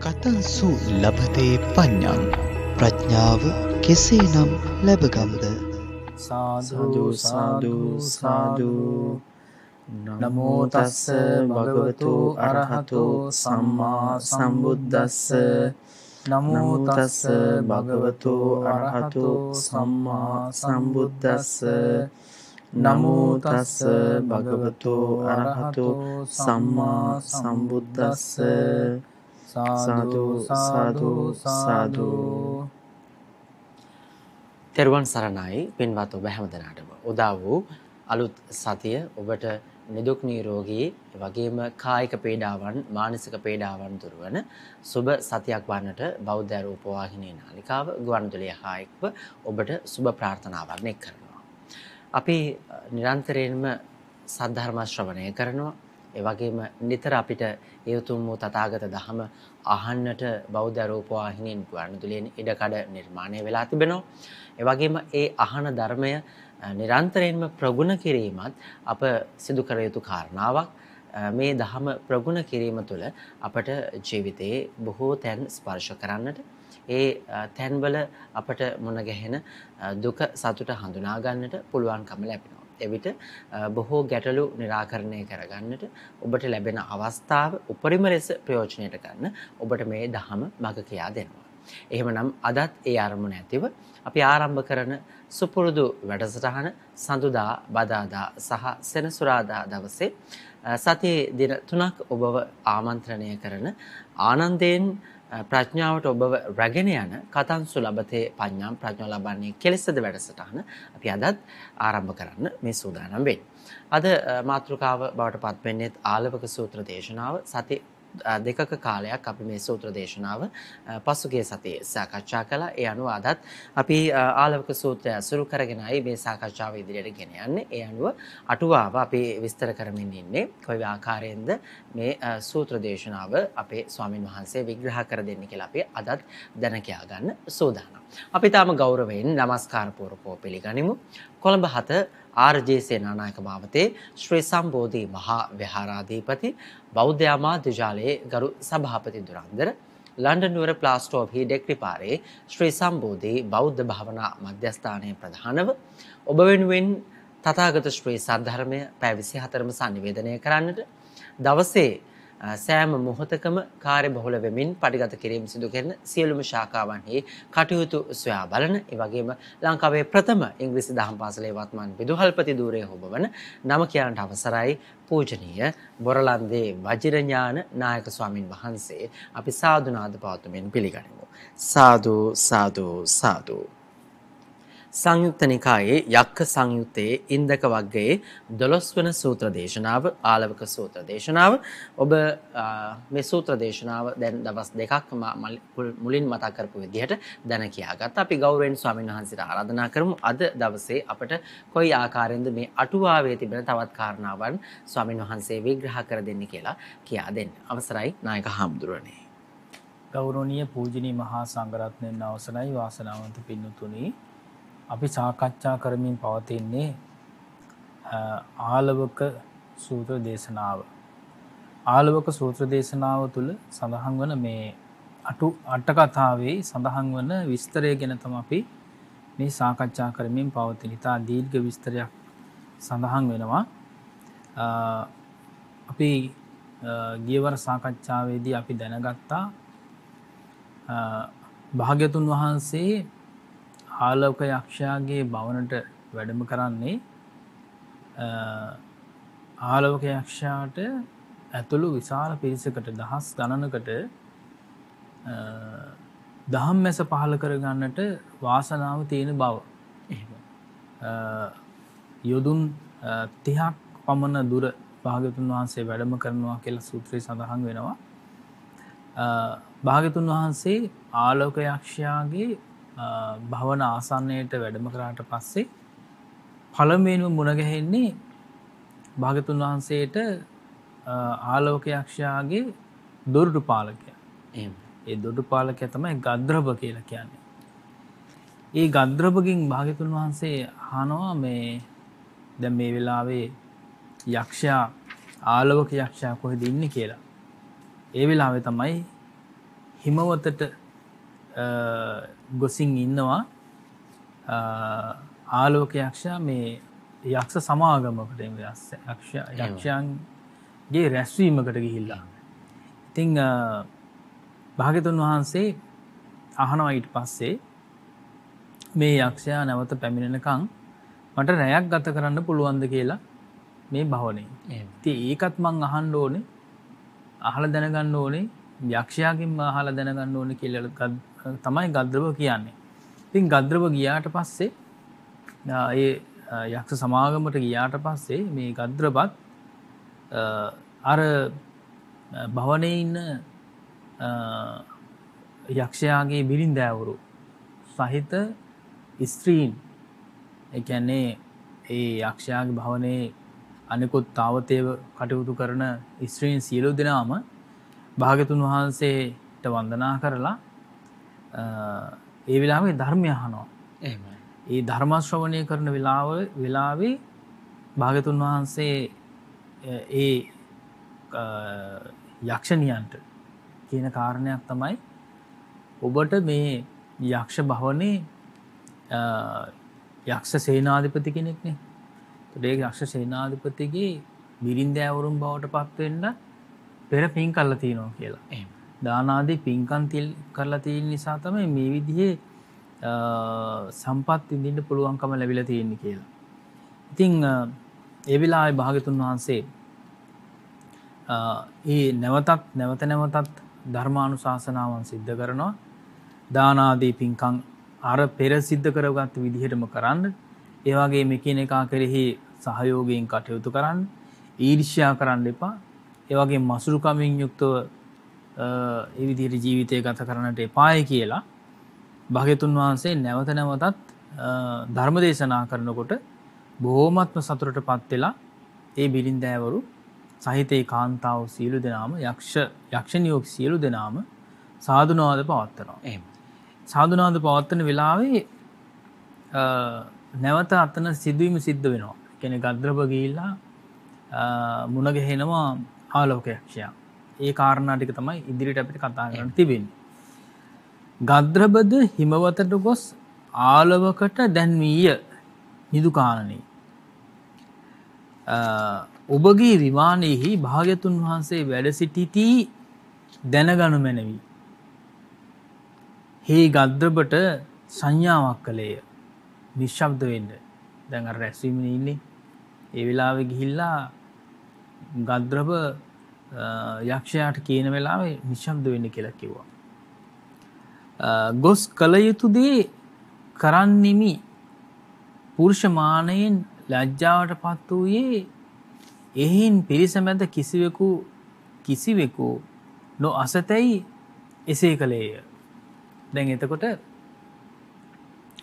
කතන්සු ලබතේ පඤ්ඤං ප්‍රඥාව කෙසේනම් ලැබගම්ද සාදු සාදු සාදු නමෝ තස්ස භගවතු අරහතෝ සම්මා සම්බුද්දස්ස නමෝ තස්ස භගවතු අරහතෝ සම්මා සම්බුද්දස්ස නමෝ තස්ස භගවතු අරහතෝ සම්මා සම්බුද්දස්ස සාදු සාදු සාදු. තෙරුවන් සරණයි පින්වත් ඔබ හැමදෙනාටම. උදා වූ අලුත් සතිය ඔබට නිදුක් නිරෝගී වගේම කායික පීඩාවන් මානසික පීඩාවන් දුරු වන සුබ සතියක් වන්නට බෞද්ධ රූපවාහිනී නාලිකාව ගුවන්විදුලිය හා එක්ව ඔබට සුබ ප්‍රාර්ථනාවන් එක් කරනවා. අපි නිරන්තරයෙන්ම සද්ධර්ම ශ්‍රවණය කරනවා. ඒ වගේම නිතර අපිට ඒ උතුම් වූ තථාගත ධහම අහන්නට බෞද්ධ රූපවාහිනී ගුවන්විදුලියෙන් ඉඩකඩ නිර්මාණය වෙලා තිබෙනවා. ඒ වගේම ඒ අහන ධර්මය නිරන්තරයෙන්ම ප්‍රගුණ කිරීමත් අප සිදු කර යුතු කාරණාවක්. මේ ධහම ප්‍රගුණ කිරීම තුළ අපට ජීවිතයේ බොහෝ තැන් ස්පර්ශ කරන්නට ඒ තැන්වල අපට මුණ ගැහෙන දුක සතුට හඳුනා ගන්නට පුළුවන්කම ලැබෙනවා. එවිට බොහෝ ගැටලු निराකරණය කරගන්නට ඔබට ලැබෙන අවස්ථාව උපරිම ලෙස ප්‍රයෝජනයට ගන්න ඔබට මේ ධහම මඟ කියා දෙනවා. එහෙමනම් අදත් ඒ අරමුණ ඇතිව අපි ආරම්භ කරන සුපුරුදු වැඩසටහන සඳුදා බදාදා සහ සෙනසුරාදා දවසේ සතියේ දින 3ක් ඔබව ආමන්ත්‍රණය කරන ආනන්දයෙන් ප්‍රඥාවට ඔබව රැගෙන යන කතන්සු ලබතේ පඤ්ඤාම් ප්‍රඥාව ලබන්නේ කෙලෙසද වැඩසටහන අපි අදත් ආරම්භ කරන්න මේ සූදානම් වෙන්නේ. අද මාතෘකාව බවට පත් වෙන්නේ ආලවක සූත්‍ර දේශනාව. සති දෙකක කාලයක් අපි මේ සූත්‍ර දේශනාව පසුගිය සතියේ සාකච්ඡා කළා. ඒ අනුව අදත් අපි ආලවක සූත්‍රය අසුරු කරගෙනයි මේ සාකච්ඡාව ඉදිරියට ගෙන යන්නේ. ඒ අනුව අටුවාව අපි විස්තර කරමින් ඉන්නේ. කොයි ආකාරයෙන්ද මේ සූත්‍ර දේශනාව අපේ ස්වාමින් වහන්සේ විග්‍රහ කර දෙන්නේ කියලා අපි අදත් දැන කියා ගන්න සූදානම්. අපි තාම ගෞරවයෙන් নমස්කාර පූර්වකව පිළිගනිමු. කොළඹ 7 ආර්.ජේ. සේනානායක මාවතේ ශ්‍රී සම්බෝධි මහා විහාරාධිපති බෞද්ධ ආමාත්‍ය ජාලයේ ගරු සභාපති දුරන්දර ලන්ඩන් නුවර ප්ලාස්ටෝ හි ඩෙක්රිපාරේ ශ්‍රී සම්බෝධි බෞද්ධ භාවනා මධ්‍යස්ථානයේ ප්‍රධානව ඔබ වෙනුවෙන් තථාගත ශ්‍රී සද්ධර්මය පැය 24ම sannivedanaya කරන්නට දවසේ සෑම මොහොතකම කාර්යබහුල වෙමින් පටිගත කිරීම සිදු කරන සියලුම ශාඛාවන්හි කටයුතු සොයා බලන ඒ වගේම ලංකාවේ ප්‍රථම ඉංග්‍රීසි දහම් පාසලේ වත්මන් විදුහල්පති ධූරයේ හොබවන නම කියන්නට අවසරයි පූජනීය බොරලන්දේ වජිරඥාන නායක ස්වාමින් වහන්සේ අපි සාදුනාද පවත්වමින් පිළිගනිමු. සාදු සාදු සාදු. සංයුක්ත නිකායේ යක්ඛ සංයුත්තේ ඉන්දක වග්ගයේ 12 වන සූත්‍ර දේශනාව ආලවක සූත්‍ර දේශනාව. ඔබ මේ සූත්‍ර දේශනාව දැන් දවස් දෙකක් මුලින් මතක් කරපු විදිහට දැන කියාගත්තා. අපි ගෞරවයෙන් ස්වාමීන් වහන්සේට ආරාධනා කරමු අද දවසේ අපට කොයි ආකාරයෙන්ද මේ අටුවාවේ තිබෙන තවත් කාරණාවන් ස්වාමීන් වහන්සේ විග්‍රහ කර දෙන්න කියලා කියා දෙන්න. අවසරයි නායක හාමුදුරනේ. ගෞරවනීය පූජනීය මහා සංඝරත්නයන් අවසරයි වාසනාවන්ත පින්තුනි. අපි සාකච්ඡා කරමින් පවතින්නේ ආලවක සූත්‍ර දේශනාව. ආලවක සූත්‍ර දේශනාව තුළ සඳහන් වන මේ අට කතාවේ සඳහන් වන විස්තරය ගැන තමයි අපි මේ සාකච්ඡා කරමින් පවතින. ඉතා දීර්ඝ විස්තරයක් සඳහන් වෙනවා. අපි ගියවර සාකච්ඡාවේදී අපි දැනගත්තා භාග්‍යතුන් වහන්සේ ආලවක යක්ෂයාගේ භවනට වැඩම කරන්නේ ආලවක යක්ෂයාට ඇතුළු විශාල පිරිසකට දහස් ගණනකට දහම් මැස පහළ කරගන්නට වාසනාව තියෙන බව. යොදුන් 30ක් පමණ දුර භාග්‍යතුන් වහන්සේ වැඩම කරනවා කියලා සූත්‍රයේ සඳහන් වෙනවා. භාග්‍යතුන් වහන්සේ ආලවක යක්ෂයාගේ භවන ආසන්නයට වැඩම කරාට පස්සේ පළමුවෙන්ම මුණ ගැහෙන්නේ භාග්‍යතුන් වහන්සේට ආලවක යක්ෂයාගේ දොරටු පාලකයා. ඒ දොරටු පාලකයා තමයි ගද්‍රබ කියලා කියන්නේ. ඒ ගද්‍රබගෙන් භාග්‍යතුන් වහන්සේ අහනවා මේ දැන් මේ වෙලාවේ යක්ෂයා ආලවක යක්ෂයා කොහෙද ඉන්නේ කියලා. ඒ වෙලාවේ තමයි හිමවතට ගොසින් ඉන්නවා ආලෝක යක්ෂයා මේ යක්ෂ සමාගමකට යක්ෂයන්ගේ රැස්වීමකට ගිහිල්ලා. ඉතින් භාග්‍යතුන් වහන්සේ අහනවා ඊට පස්සේ මේ යක්ෂයා නැවත පැමිණෙනකන් මට රැයක් ගත කරන්න පුළුවන්ද කියලා මේ භවනේ. ඉතින් ඒකත් මං අහන්න ඕනේ. අහලා දැනගන්න ඕනේ. යක්ෂයාගෙන්ම අහලා දැනගන්න ඕනේ කියලා තමයි ගද්‍රව කියන්නේ. ඉතින් ගද්‍රව ගියාට පස්සේ ඒ යක්ෂ සමාගමට ගියාට පස්සේ මේ ගද්‍රවත් අර භවනේ ඉන්න යක්ෂයාගේ බිරින්දෑවරු සහිත ස්ත්‍රීන් ඒ කියන්නේ ඒ යක්ෂයාගේ භවනේ අනිකුත් තාවතේව කටයුතු කරන ස්ත්‍රීන් සියලු දෙනාම භාග්‍යතුන් වහන්සේට වන්දනා කරලා ඒ වෙලාවේ ධර්මය අහනවා. එහෙමයි. ඒ ධර්ම ශ්‍රවණය කරන වෙලාවේ භාග්‍යතුන් වහන්සේ ඒ යක්ෂණියන්ට කියන කාරණයක් තමයි ඔබට මේ යක්ෂ භවනේ යක්ෂ සේනාධිපති කෙනෙක්නේ. ඒ යක්ෂ සේනාධිපතිගේ බිරින්දෑවරුන් බවට පත් වෙන්න පෙර පින් කරලා තියෙනවා කියලා. එහෙම. දාන ආදී පින්කම් කරලා තියෙන නිසා තමයි මේ විදිහේ සම්පත් විඳින්න පුළුවන්කම ලැබිලා තියෙන්නේ කියලා. ඉතින් ඒ වෙලාවේ භාග්‍යතුන් වහන්සේ නැවත නැවතත් ධර්මානුශාසනාවන් සිද්ධ කරනවා. දාන ආදී පින්කම් අර පෙර සිද්ධ කරගත් විදිහටම කරන්න. ඒ වගේ මෙකිනෙකා කෙරෙහි සහයෝගයෙන් කටයුතු කරන්න. ඊර්ෂ්‍යා කරන්න එපා. ඒ වගේ මසුරුකමින් යුක්තව ඒ විදිහට ජීවිතය ගත කරන්නට එපායි කියලා භාග්‍යතුන් වහන්සේ නැවත නැවතත් ධර්ම දේශනා කරනකොට බොහෝමත්ම සතුටටපත් වෙලා ඒ බිරින්දෑවරු සහිත ඒ කාන්තාව සියලු දෙනාම යක්ෂණියෝ සියලු දෙනාම සාදුනාද පවත්වනවා. එහෙම. සාදුනාද පවත්වන වෙලාවේ නැවත අතන සිදුවීම සිද්ධ වෙනවා. කියන්නේ ගද්‍රව ගිහිල්ලා මුණ ගැහෙනවා ආලෝක යක්ෂයා. ඒ කාරණා ටික තමයි ඉදිරියට අපිට කතා කරන්න තිබෙන්නේ. ගද්‍රබද හිමවතට ගොස් ආලවකට දැන්වීය නිදුකානනී. ඔබගේ විමානයෙහි භාග්‍යතුන් වහන්සේ වැඩ සිටිති දැනගනු මැනවි. හේ ගද්‍රබට සංඥාවක් කළේය. නිශ්ශබ්ද වෙන්න. දැන් අර රැස්වීමේ ඉන්නේ. ඒ වෙලාවේ ගිහිල්ලා ගද්‍රබ යක්ෂයාට කියන වෙලාවේ නිශ්ශබ්ද වෙන්න කියලා කිව්වා. ගොස් කල යුතු දේ කරන්නෙමි. පුරුෂ මානයෙන් ලැජ්ජාවට පත් වූයේ එහින් පිරිස මැද කිසිවෙකු නොඅසතැයි එසේ කළේය. දැන් එතකොට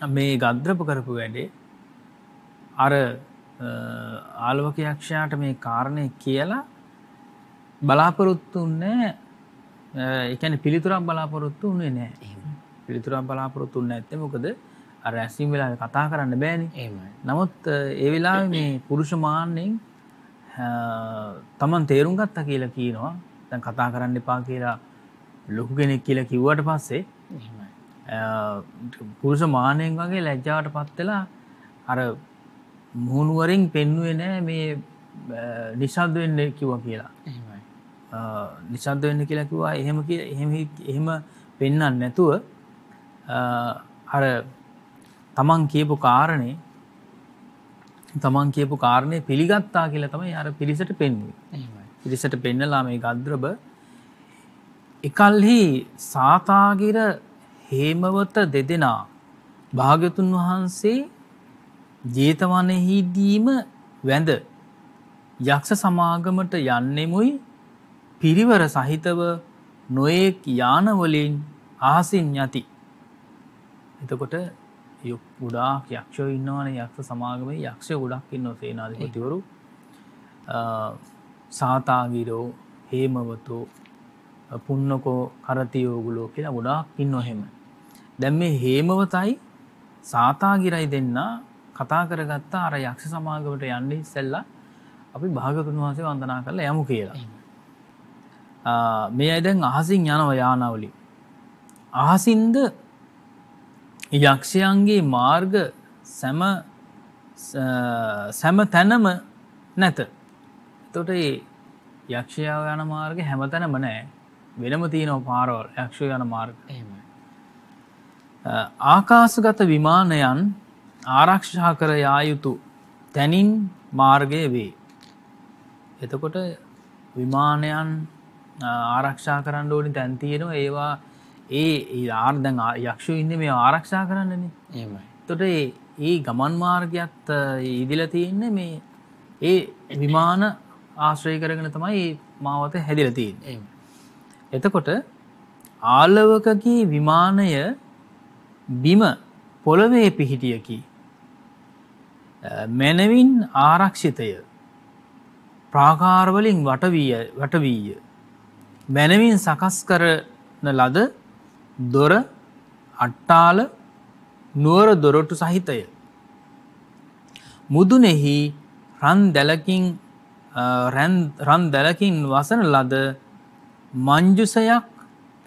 මේ ගද්‍රප කරපු වැඩේ අර ආලවක යක්ෂයාට මේ කාරණේ කියලා බලාපොරොත්තු වෙන්නේ ඒ කියන්නේ පිළිතුරක් බලාපොරොත්තු වෙන්නේ නැහැ. පිළිතුරක් බලාපොරොත්තු වෙන්නේ නැත්නම් මොකද අර ඇසින් වෙලාවේ කතා කරන්න බෑනේ. එහෙමයි. නමුත් ඒ වෙලාවේ මේ පුරුෂ මාන්නෙන් තමන් තේරුම් ගත්තා කියලා කියනවා. දැන් කතා කරන්න එපා කියලා ලොකු කෙනෙක් කියලා කිව්වට පස්සේ එහෙමයි. පුරුෂ මාන්නෙන් වගේ ලැජ්ජාවටපත් වෙලා අර මුහුණුවරින් පෙන්නුවේ නැහැ මේ නිශ්ශබ්ද වෙන්න කිව්වා කියලා. එහෙමයි. නිශ්ශබ්ද වෙන්න කියලා කිව්වා. එහෙම පෙන්වන්න නැතුව අර තමන් කියපු කාරණේ පිළිගත්තා කියලා තමයි අර පිරිසට පෙන්වුවේ. එහෙමයි. පිරිසට පෙන්නලා මේ ගද්‍රබ එකල්හි සාතාගිර හේමවත දෙදෙනා භාග්‍යතුන් වහන්සේ ජේතවනයේදීම වැඳ යක්ෂ සමාගමට යන්නෙමුයි පිරිවර සහිතව නොයෙක් යානවලින් අහසින් යති. එතකොට ගොඩාක් යක්ෂයෝ ඉන්නවනේ යක්ෂ සමාගමේ යක්ෂයෝ ගොඩක් ඉන්නවා සේනාධිපතිවරු. සාතාගිරෝ හේමවතෝ පුන්නකෝ කරතියෝගුලෝ කියලා ගොඩාක් ඉන්නවා එහෙම. දැන් මේ හේමවතයි සාතාගිරයි දෙන්න කතා කරගත්තා අර යක්ෂ සමාගමට යන්නේ ඉස්සෙල්ලා අපි භාග්‍යවතුන් වහන්සේ වන්දනා කරලා යමු කියලා. මේ අය දැන් අහසින් යනවා යානාවලින්. අහසින්ද යක්ෂයන්ගේ මාර්ග සැම තැනම නැත. එතකොට ඒ යක්ෂයාව යන මාර්ග හැම තැනම නෑ. වෙනම තියෙනවා පාරවල් යක්ෂයෝ යන මාර්ග. එහෙමයි. ආකාශගත විමානයන් ආරක්ෂා කර යා යුතු තැනින් මාර්ගය වේ. එතකොට විමානයන් ආරක්ෂා කරන්න ඕනි තැන් තියෙනවා. ඒවා ඒ ආර්දන් යක්ෂයෝ ඉන්නේ මේ ආරක්ෂා කරන්නනේ. එහෙමයි. එතකොට ඒ ගමන් මාර්ගයත් ඉදිලා තියෙන්නේ මේ ඒ විමාන ආශ්‍රය කරගෙන තමයි මාවත හැදිලා තියෙන්නේ. එහෙමයි. එතකොට ආලවකගේ විමානය බිම පොළවේ පිහිටියකි. මැනවින් ආරක්ෂිතය. ප්‍රාකාරවලින් වටවීය. මැනවින් සකස් කරන ලද දොර අට්ටාල නුවර දොරටු සහිතය. මුදුනෙහි රන් දැලකින් වසන ලද මංජුසයක්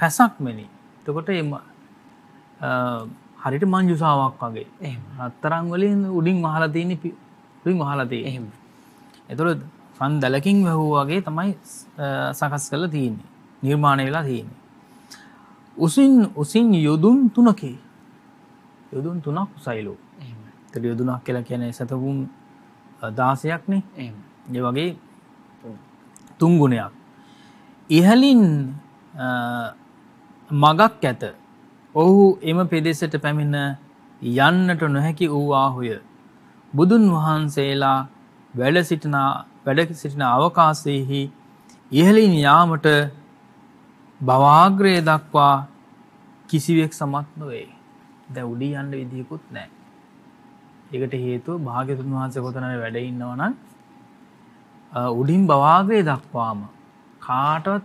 පැසක් මෙනි. එතකොට හරිට මංජුසාවක් වගේ රත්තරන් වලින් උඩින් වහලා තියෙන උඩින් වහලා තියෙන්නේ. එහෙම. එතකොට රන් දැලකින් වැහුවා වගේ තමයි සකස් කරලා තියෙන්නේ. නිර්මාණය වෙලා තියෙන්නේ. උසින් යොදුන් 3කේ. යොදුන් 3ක් උසයිලු. එහෙම. ඒතර යොදුනක් කියලා කියන්නේ සතවුන් 16ක් නේ. එහෙම. ඒ වගේ 3 ගුණයක්. ඉහලින් මගක් ඇත. ඔහු එම පෙදෙසට පැමිණ යන්නට නොහැකි වූවාහුය. බුදුන් වහන්සේලා වැඩ සිටින අවකාශයෙහි ඉහලින් යාමට භවාග්‍රය දක්වා කිසිවෙක් සමත් නොවේ. දැන් උඩින් යන්න විදියකුත් නැහැ. ඒකට හේතුව භාග්‍යවතුන් වහන්සේ කොතනද වැඩ ඉන්නවා නම් උඩින් භවාග්‍රය දක්වාම කාටවත්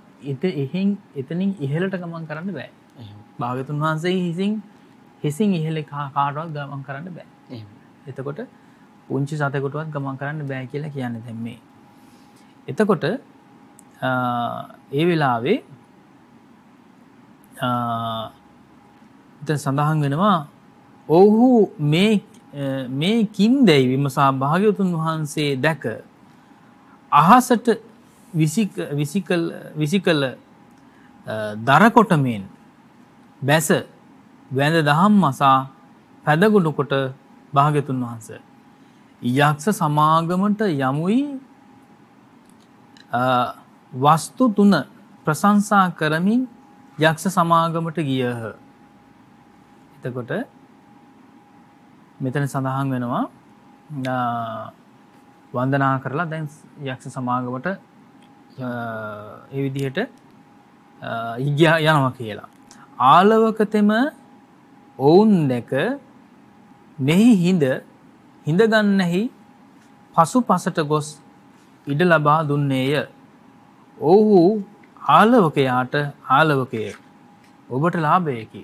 එතනින් ඉහළට ගමන් කරන්න බෑ. භාග්‍යවතුන් වහන්සේ හිසින් ඉහළ කාටවත් ගමන් කරන්න බෑ. එතකොට පුංචි සතෙකුටවත් ගමන් කරන්න බෑ කියලා කියන්නේ දැන් මේ. එතකොට ඒ වෙලාවේ සඳහන් වෙනවා ඔහු මේ කින්දැයි විමසා භාග්‍යවතුන් වහන්සේ දැක අහසට විසිකල දරකොටමෙන් බැස වැඳ දහම් මසා පැදගුණු කොට භාග්‍යවතුන් වහන්සේ යක්ෂ සමාගමට යමුයි වස්තු 3 ප්‍රශංසා කරමින් යක්ෂ සමාගමට ගියහ. එතකොට මෙතන සඳහන් වෙනවා වන්දනා කරලා දැන් යක්ෂ සමාගමට ඒ විදිහට යනවා කියලා. ආලවකතෙම ඔවුන් දැක මෙහි හිඳ ගන්නෙහි පසුපසට ගොස් ඉඩ ලබා දුන්නේය. ඔහු ආලවකයාට ආලවකය ඔබට ලාභයකි.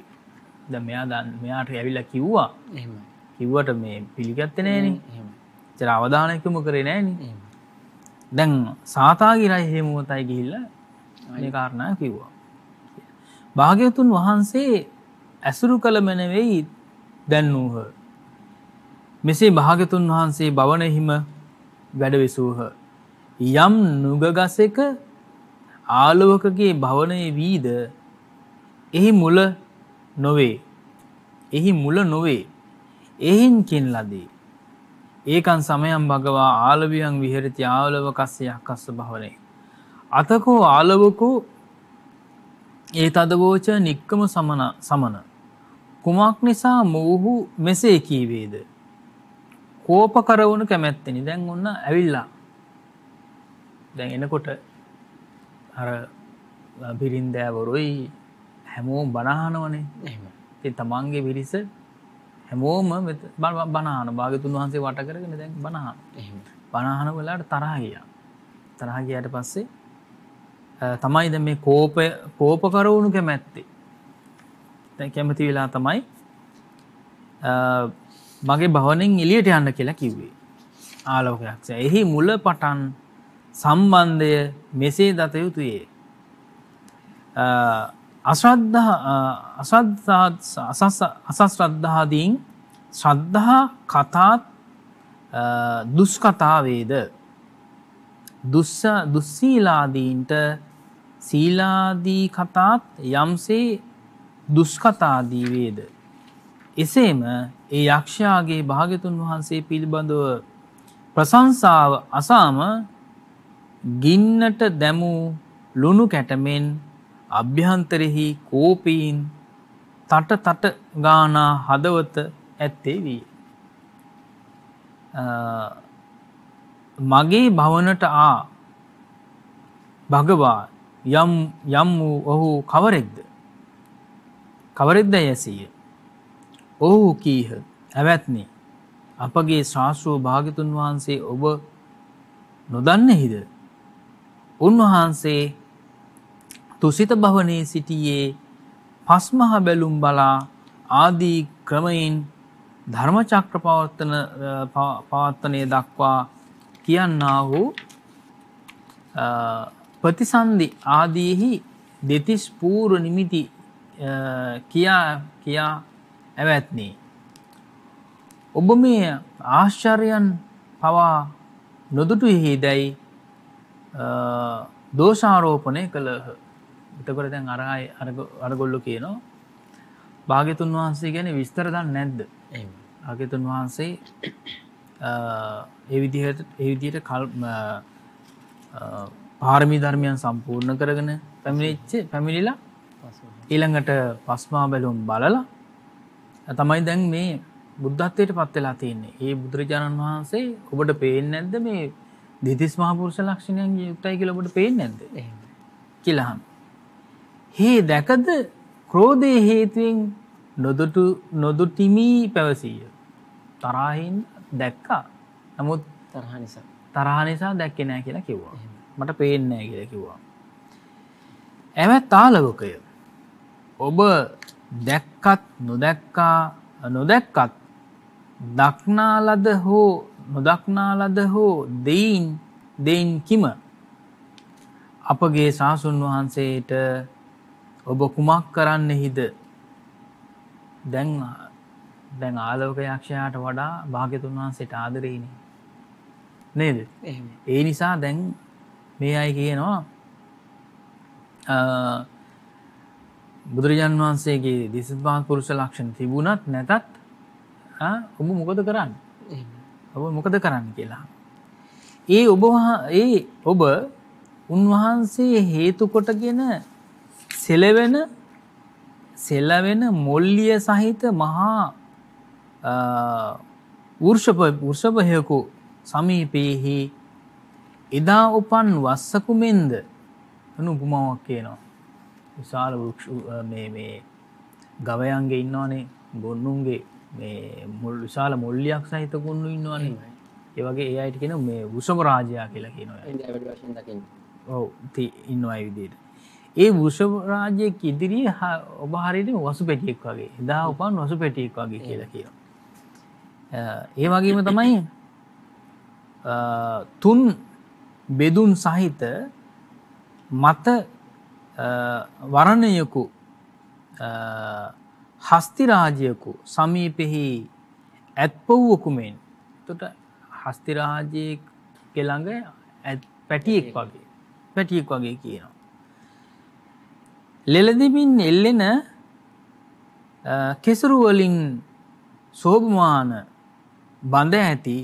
දැන් මෙයාට ඇවිල්ලා කිව්වා. එහෙමයි. කිව්වට මේ පිළිගත්තේ නෑනේ. එහෙමයි. ඒතර අවධානයක් යොමු කරේ නෑනේ. එහෙමයි. දැන් සාතාගේ රයි හේමුවතයි ගිහිල්ලා මේ කාරණා කිව්වා. භාග්‍යවතුන් වහන්සේ ඇසුරු කළ මැනවෙයි දැන්වූහ. මෙසේ භාග්‍යවතුන් වහන්සේ භවනෙහිම වැඩ විසූහ. යම් නුගගසක ආලවකගේ භවනයේ වීද එහි මුල නොවේ. එහින් කින් ලදී. ඒකන් සමයම් භගවා ආලවියන් විහෙරති ආලවකස්ස යක්කස්ස භවනේ. අතකෝ ආලවකෝ ඒ තදවෝච නික්කම සමන. කුමක් නිසා මොහු මෙසේ කීවේද? කෝප කරවුණු කැමැත්තෙනි. දැන් ඔන්න ඇවිල්ලා. දැන් එනකොට අර බිරින්දෑවරුයි හැමෝම බනහනවනේ. එහෙම. ඉතින් තමන්ගේ පිරිස හැමෝම බනහන. භාග්‍යවතුන් වහන්සේ වට කරගෙන දැන් බනහන. එහෙම. බනහන වෙලාවට තරහ ගියා. තරහ ගියාට පස්සේ තමයි දැන් මේ කෝප කරවුණු කැමැත්තේ. දැන් කැමති වෙලා තමයි මගේ භවනෙන් එළියට යන්න කියලා කිව්වේ. ආලෝකයක්. එහි මුල පටන් සම්බන්ධය මෙසේ දත යුතුයේ. අසශ්‍රද්ධාදීන් ශ්‍රද්ධා කතාත් දුෂ්කතාවේද දුස්සීලාදීන්ට සීලාදී කතාත් යම්සේ දුෂ්කතාදී වේද. එසේම ඒ යක්ෂයාගේ භාග්‍යතුන් වහන්සේ පිළිබඳව ප්‍රශංසාව අසාම ගින්නට දැමූ ලුණු කැටමෙන් අභ්‍යන්තරෙහි කෝපීන් තට ගානා හදවත ඇත්තේ වී. මගේ භවනට භගවා යම් වූ ඔහු කවරෙක්ද යැසීය. ඔහු කීහ ඇවැත්නි අපගේ ශාස්ත්‍රූ භාග්‍යතුන් වහන්සේ ඔබ නොදන්නෙහිද. උන්වහන්සේ තුසිත භවනයේ සිටියේ පස්මහ බැලුම් බලා ආදී ක්‍රමයෙන් ධර්මචක්‍ර පවත්තනය දක්වා කියන්නා වූ ප්‍රතිසන්ධි ආදීහි දෙතිස් පූර්ව නිමිති කියා ඇවැත්නේ. ඔබ මේ ආශ්චර්යයන් පවා නොදුටුෙහි දැයි දෝෂාරෝපණය කළහ. එතකොට දැන් අරගොල්ලෝ කියනවා භාග්‍යතුන් වහන්සේ ගැන විස්තර දන්නේ නැද්ද? භාග්‍යතුන් වහන්සේ ඒ විදිහට පාරමී ධර්මයන් සම්පූර්ණ කරගෙන පැමිණිලා ඊළඟට පස්මා බැලුම් බලලා තමයි දැන් මේ බුද්ධත්වයට පත් වෙලා තියෙන්නේ. ඒ බුදුරජාණන් වහන්සේ ඔබට පේන්නේ නැද්ද මේ දෙතිස් මහා පුරුෂ ලක්ෂණයන් යුක්තයි කියලා ඔබට පේන්නේ නැද්ද? එහෙම කියලා අහන. හේ දැකද ක්‍රෝධයේ හේතුවෙන් නොදුටිමි පැවසීය. තරහින් දැක්කා. නමුත් තරහ නිසා දැක්කේ නැහැ කියලා කිව්වා. මට පේන්නේ නැහැ කියලා කිව්වා. එවත් තාලවකය. ඔබ දැක්කත් නොදැක්කත් දක්නාලද හෝ නොදක්නාලද හෝ දෙයින් කිම අපගේ ශාසුන් වහන්සේට ඔබ කුමක් කරන්නෙහිද? දැන් ආලෝක යක්ෂයාට වඩා භාග්‍යතුන් වහන්සේට ආදරෙයිනේ නේද? ඒ නිසා දැන් මේ අය කියනවා බුදුරජාණන් වහන්සේගේ දෙතිස් මහා පුරුෂ ලක්ෂණ තිබුණත් නැතත් ඔබ මොකද කරන්නේ? ඔබ මොකද කරන්නේ කියලා. ඔබ උන්වහන්සේ හේතු කොටගෙන සෙලවෙන මොල්ලිය සහිත මහා වෘෂභයකු සමීපයෙහි එදා උපන් වස්සකුමෙන්ද උපමාවක් කියනවා. විශාල මේ ගවයන්ගේ ඉන්නවනේ ගොන්නුන්ගේ මේ විශාල මොල්ලියක් සහිත ගොන්නු ඉන්නවනේ. ඒ වගේ ඒ අයට කියන මේ වෘෂභ රාජයා කියලා කියනවා. ඉන්දියාවේ වශයෙන් දකින්න. ඔව් ඉන්නවා ඒ විදිහට. ඒ වෘෂභ රාජ්‍යයේ ඉදිරියේ ඔබ හරියට වසු පෙටියෙක් වගේ එදා උපන් වසු පෙටියෙක් වගේ කියලා කියනවා. ඒ වගේම තමයි තුන් බෙදුන් සහිත මත වරණයකු හස්ති රාජ්‍යයකු සමීපෙහි ඇත්පව්වකුමෙන්. එතකොට හස්ති රාජ්‍යයේ ළඟ පැටියෙක් වගේ කියනවා. ලෙලදෙමින් එල්ලෙන කෙසරු වලින් සෝභමාන බඳ ඇති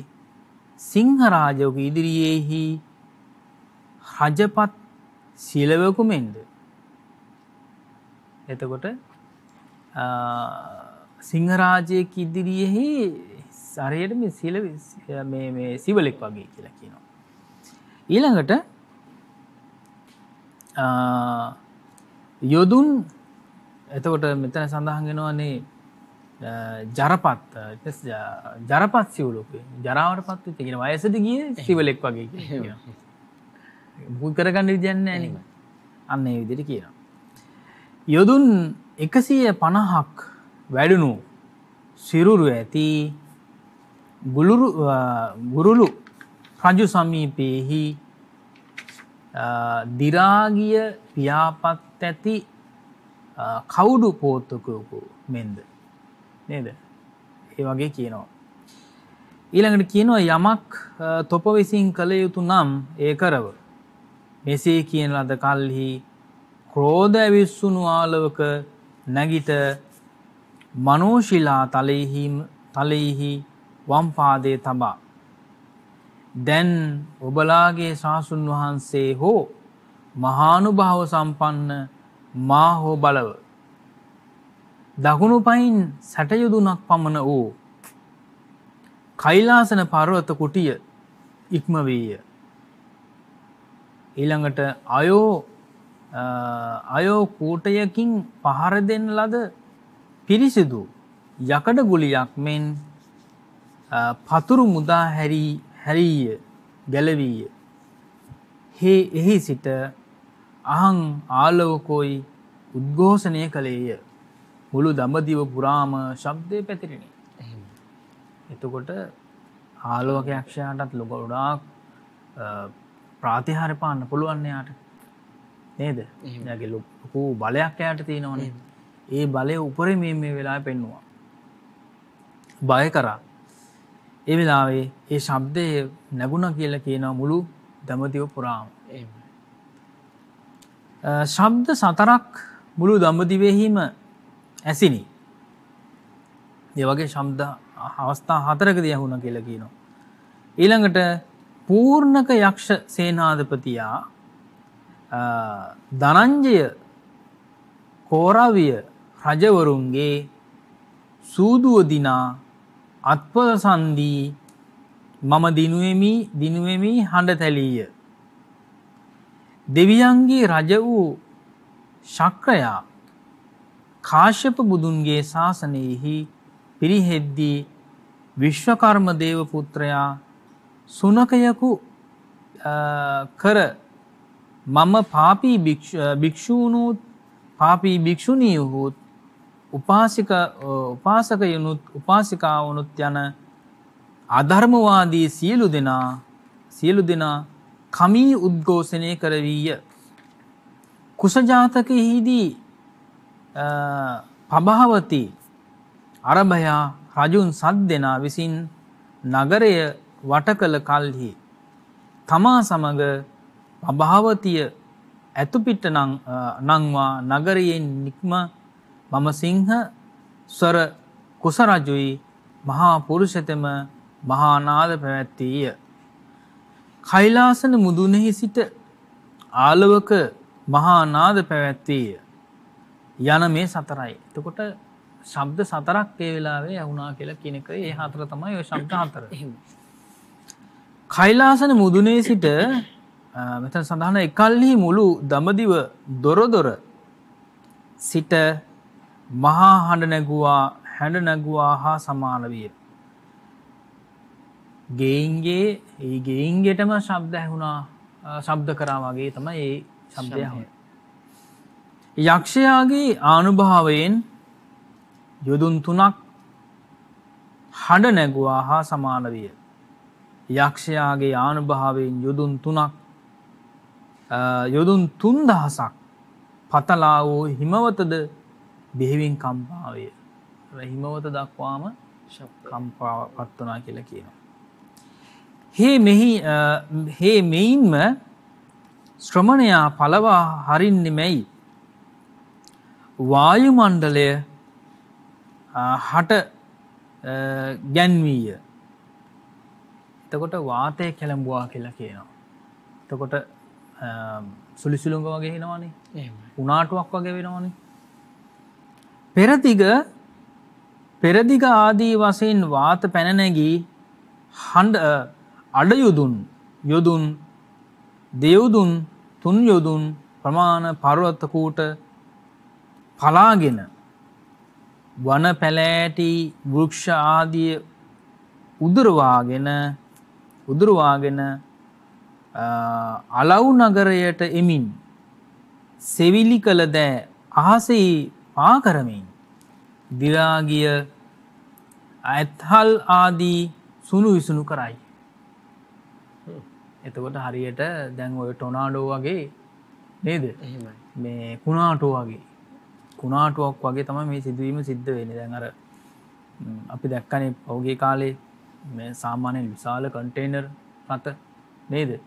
සිංහ රාජයක ඉදිරියේහි රජපත් සිලවකුමෙන්ද. එතකොට සිංහ රාජයක ඉදිරියේහි සරයට මේ සිවලෙක් වගේ කියලා කියනවා. ඊළඟට යොදුන් එතකොට මෙතන සඳහන් වෙනවානේ ජරපත් සිවලුකේ ජරාවට පත් වෙච්ච කියන වයසට ගිය සිවලෙක් වගේ කියනවා. මුකුත් කරගන්න විදියක් නැහැ නේ. අන්න ඒ විදිහට කියනවා. යොදුන් 150ක් වැඩුණු සිරුරු ඇති ගුරුළු රජු සමීපෙහි දිරාගිය පියාපත් ඇති කවුඩු පෝත්තකයකු මෙන්ද නේද ඒ වගේ කියනවා ඊළඟට කියනවා යමක් තොප විසින් කළ යුතු නම් ඒ කරව මෙසේ කියන ලද කල්හි ක්‍රෝධ ඇවිස්සුණු ආලවක නැගිට මනෝශිලා තලෙහි වම් පාදයේ තබා දැන් ඔබලාගේ ශාසුන් වහන්සේ හෝ මහානුභාව සම්පන්න මා හෝ බලව දකුණු පයින් සැටයුදුනක් පමණ වූ කෛලාසන පර්වත කුටිය ඉක්මවීය ඊළඟට අයෝ කූටයකින් පහර දෙන්න ලද පිරිසිදු යකඩ ගුලියක් මෙන් පතුරු මුදා හැරීය ගැලවීය එහි සිට අහං ආලවකෝයි උද්ඝෝෂණය කළේය මුළු දඹදිව පුරාම ශබ්දය පැතිරිණි එතකොට ආලෝක යක්ෂයාටත් ගොඩාක් ප්‍රාතිහාර්ය පාන්න පුළුවන් යාට නේද එයාගේ ලොකු බලයක් එයාට තියෙනවනේ ඒ බලය උපරිම මේ වෙලාවේ පෙන්නුවා බය කරා ඒ වෙලාවේ ඒ ශබ්දය නැගුණා කියලා කියනවා මුළු දඹදිව පුරාම ශබ්ද සතරක් මුළු දඹදිවෙහිම ඇසිනි ඒ වගේ ශබ්ද අවස්ථා හතරකදී ඇහුණා කියලා කියනවා ඊළඟට පූර්ණක යක්ෂ සේනාධිපතියා ධනංජය කෝරවිය රජවරුන්ගේ සූදුව දිනා අත්පසන්දී මම දිනුවෙමි හඬ තැලීය දෙවියන්ගේ රජ වූ ශක්‍රයා කාශ්‍යප බුදුන්ගේ ශාසනයෙහි පිරිහෙද්දී විශ්වකර්ම දේව පුත්‍රයා සුනකයකු කර මම පාපී භික්ෂුණීහුත් උපාසකයනුත් උපාසිකාවනුත් යන අධර්මවාදී සියලු දෙනා කමී උද්ඝෝෂණය කරවීය කුසජාතකෙහිදී පභාවති අරභයා රජුන් සත් දෙනා විසින් නගරය වට කළ කල්හි තමා සමග පභාවතිය ඇතුපිට නංවා නගරයෙන් නික්ම මම සිංහ ස්වර කුසරජුයි මහා පුරුෂතම මහා නාද පැවැත්වීය කෛලාසන මුදුනෙහි සිට ආලවක මහා නාද පැවැත්වීය යන මේ සතරයි එතකොට ශබ්ද සතරක් ඒ වෙලාවේ ඇහුණා කියලා කියන එක ඒ හතර තමයි ඔය ශබ්ද හතර කෛලාසන මුදුනේ සිට මෙතන සඳහන් එකල්හි මුළු දඹදිව දොරදොර සිට මහා හැඬ නැගුවා හා සමාන විය ගෙයින්ගේටම ශබ්ද ඇහුණා ශබ්ද කරා වගේ තමයි ඒ ශබ්දය ඇහුනේ යක්ෂයාගේ ආනුභාවයෙන් යොදුන් 3ක් හඬ නැගුවා හා සමාන විය යක්ෂයාගේ ආනුභාවයෙන් යොදුන් 3000ක් පතලා වූ හිමවතද බෙහෙවින් කම්පා වේ. හිමවත දක්වාම කම්පාපත් වුණා කියලා කියනවා. මෙයින්ම ශ්‍රමණයා පළවා හරින්නෙමයි වායු මණ්ඩලය හට ගැන්වීය. එතකොට වාතය කැළඹුවා කියලා කියනවා. එතකොට සුලිසුලුඟ වගේ එනවනේ. උනාටුවක් වගේ වෙනවනේ. පෙරදිග ආදී වශයෙන් වාත පැන නැගී හඬ යොදුන් දෙයොදුන් තුන් යොදුන් ප්‍රමාණ පර්වත කූට පලාගෙන වන පැලෑටි වෘක්ෂ ආදී උදුරවාගෙන අලව් නගරයට එමින් සෙවිලි කළ දෑ අහසෙහි පා කරමින් දිරාගිය ඇත්හල් ආදී සුණු විසුණු කරයි. එතකොට හරියට දැන් ඔය ටොනාඩෝ වගේ නේද? මේ කුණාටෝ වගේ කුණාටුවක් වගේ තමයි මේ සිදුවීම සිද්ධ වෙන්නේ. දැන් අර අපි දැක්කනේ පෞගේ කාලේ මේ සාමාන්‍යයෙන් විශාල කන්ටේනර් රථ නේද?